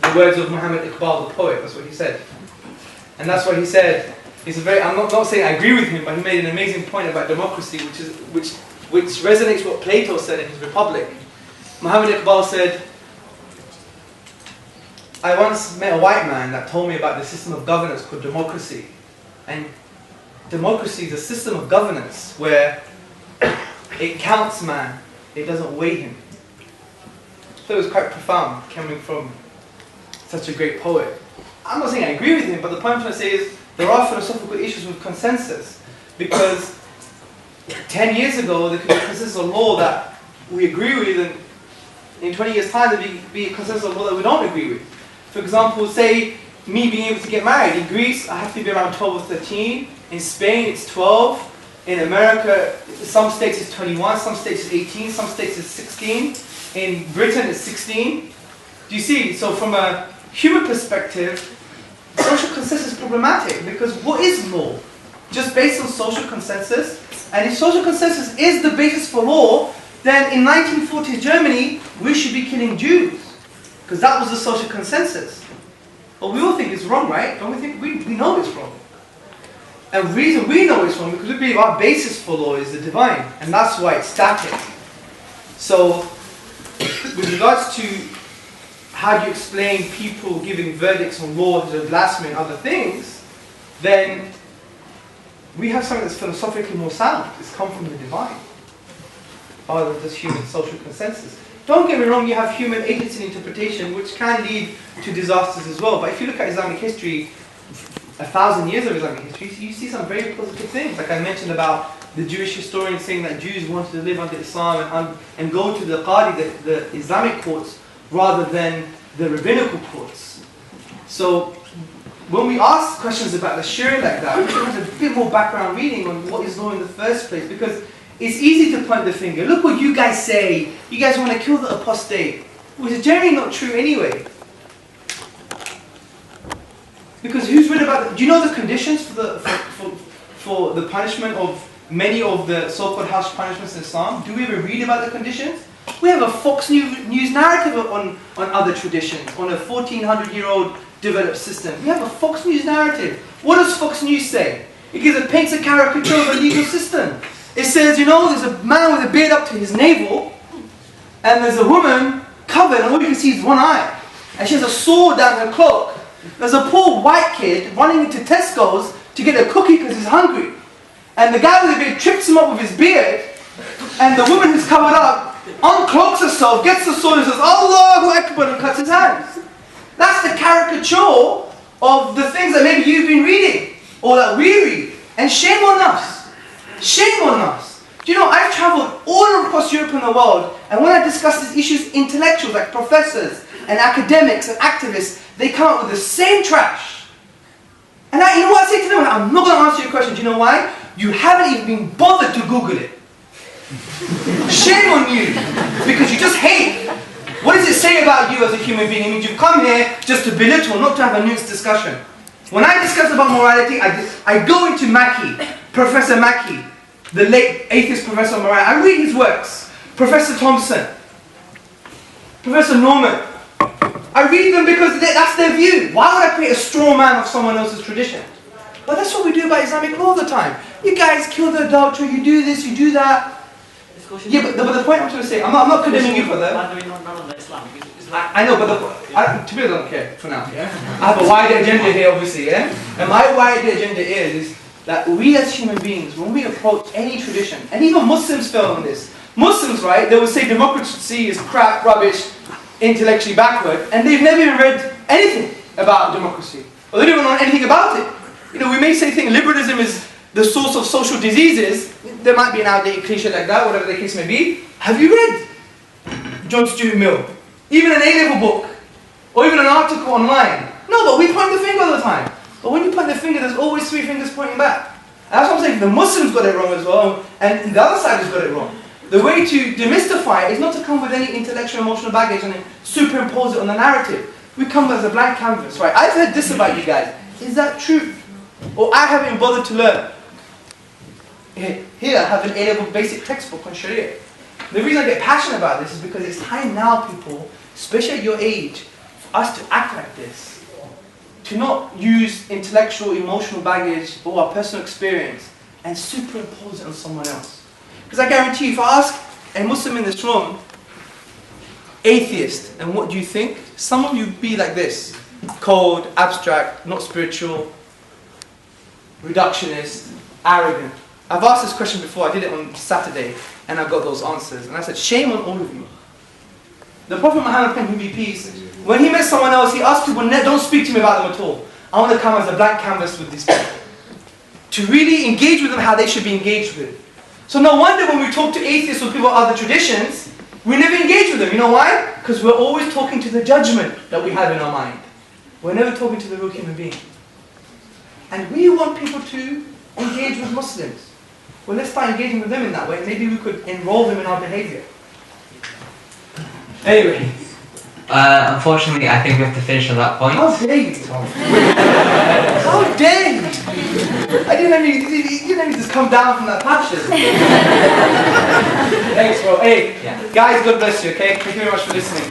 The words of Muhammad Iqbal, the poet, that's what he said. And that's what he said. I'm not saying I agree with him, but he made an amazing point about democracy, which resonates with what Plato said in his Republic. Muhammad Iqbal said, I once met a white man that told me about the system of governance called democracy. And democracy is a system of governance where it counts man, it doesn't weigh him. So it was quite profound coming from such a great poet. I'm not saying I agree with him, but the point I'm trying to say is there are philosophical issues with consensus, because 10 years ago there could be a consensus of law that we agree with, and in 20 years' time there could be a consensus of law that we don't agree with. For example, say me being able to get married. In Greece, I have to be around 12 or 13. In Spain, it's 12. In America, some states it's 21, some states it's 18, some states it's 16. In Britain, it's 16. Do you see? So from a human perspective, social consensus is problematic, because what is law? Just based on social consensus? And if social consensus is the basis for law, then in 1940s Germany, we should be killing Jews, because that was the social consensus. But we all think it's wrong, right? Don't we think we know it's wrong? And the reason we know it's wrong because we believe our basis for law is the divine, and that's why it's static. So, with regards to how do you explain people giving verdicts on laws of blasphemy and other things, then we have something that's philosophically more sound. It's come from the divine, rather than just human social consensus. Don't get me wrong, you have human agency and interpretation, which can lead to disasters as well. But if you look at Islamic history, 1,000 years of Islamic history, you see some very positive things. Like I mentioned about the Jewish historian saying that Jews wanted to live under Islam and go to the Qadi, the Islamic courts, rather than the rabbinical courts. So when we ask questions about the Sharia like that, we should have a bit more background reading on what is law in the first place, because it's easy to point the finger. Look what you guys say. You guys want to kill the apostate, which is generally not true anyway. Because who's read about it? Do you know the conditions for the punishment of many of the so-called harsh punishments in Islam? Do we ever read about the conditions? We have a Fox News narrative on other traditions, on a 1400-year-old developed system. We have a Fox News narrative. What does Fox News say? It paints a caricature of a legal system. It says, you know, there's a man with a beard up to his navel, and there's a woman covered, and all you can see is one eye. And she has a sword down her cloak. There's a poor white kid running into Tesco's to get a cookie because he's hungry. And the guy with the beard trips him up with his beard, and the woman who's covered up uncloaks herself, gets the sword and says, Allahu Akbar, and cuts his hands. That's the caricature of the things that maybe you've been reading, or that we read. And shame on us. Shame on us. Do you know, I've travelled all across Europe and the world, and when I discuss these issues, intellectuals like professors and academics and activists, they come up with the same trash. And you know what I say to them? I'm not going to answer your question. Do you know why? You haven't even been bothered to Google it. Shame on you, because you just hate. What does it say about you as a human being? It means you've come here just to belittle, not to have a nuanced discussion. When I discuss about morality, I go into Mackey, Professor Mackey, the late atheist professor of morality. I read his works. Professor Thompson, Professor Norman. I read them because that's their view. Why would I create a straw man of someone else's tradition? But that's what we do about Islamic law all the time. You guys kill the adultery, you do this, you do that. Yeah, but the point I'm trying to say, I'm not condemning you for that. I know, but to be honest, I don't care for now. Yeah? I have a wider agenda here, obviously, yeah? And my wider agenda is that we as human beings, when we approach any tradition, and even Muslims fail on this. Muslims, right, they will say democracy is crap, rubbish, intellectually backward, and they've never even read anything about democracy. Or they don't even know anything about it. You know, we may say liberalism is the source of social diseases. There might be an outdated cliche like that, whatever the case may be. Have you read John Stuart Mill? Even an A-level book? Or even an article online? No, but we point the finger all the time. But when you point the finger, there's always three fingers pointing back. And that's what I'm saying. The Muslims got it wrong as well, and the other side has got it wrong. The way to demystify it is not to come with any intellectual emotional baggage and then superimpose it on the narrative. We come as a blank canvas, right? I've heard this about you guys. Is that true? Or I haven't bothered to learn. Here I have an A-level basic textbook on Sharia. The reason I get passionate about this is because it's time now, people, especially at your age, for us to act like this. To not use intellectual, emotional baggage or our personal experience and superimpose it on someone else. Because I guarantee you, if I ask a Muslim in this room, atheist, and what do you think? Some of you be like this. Cold, abstract, not spiritual, reductionist. arrogant. I've asked this question before. I did it on Saturday, and I got those answers. And I said, shame on all of you. The Prophet Muhammad, upon whom be peace, when he met someone else, he asked people, don't speak to me about them at all. I want to come as a blank canvas with these people. To really engage with them how they should be engaged with. So no wonder when we talk to atheists or people of other traditions, we never engage with them. You know why? Because we're always talking to the judgment that we have in our mind. We're never talking to the real human being. And we want people to engage with Muslims. Well, let's start engaging with them in that way. Maybe we could enroll them in our behavior. Anyway. Unfortunately, I think we have to finish on that point. How dare you, Tom? How dare you? You didn't let me just come down from that passion. Thanks, bro. Hey, guys, God bless you, okay? Thank you very much for listening.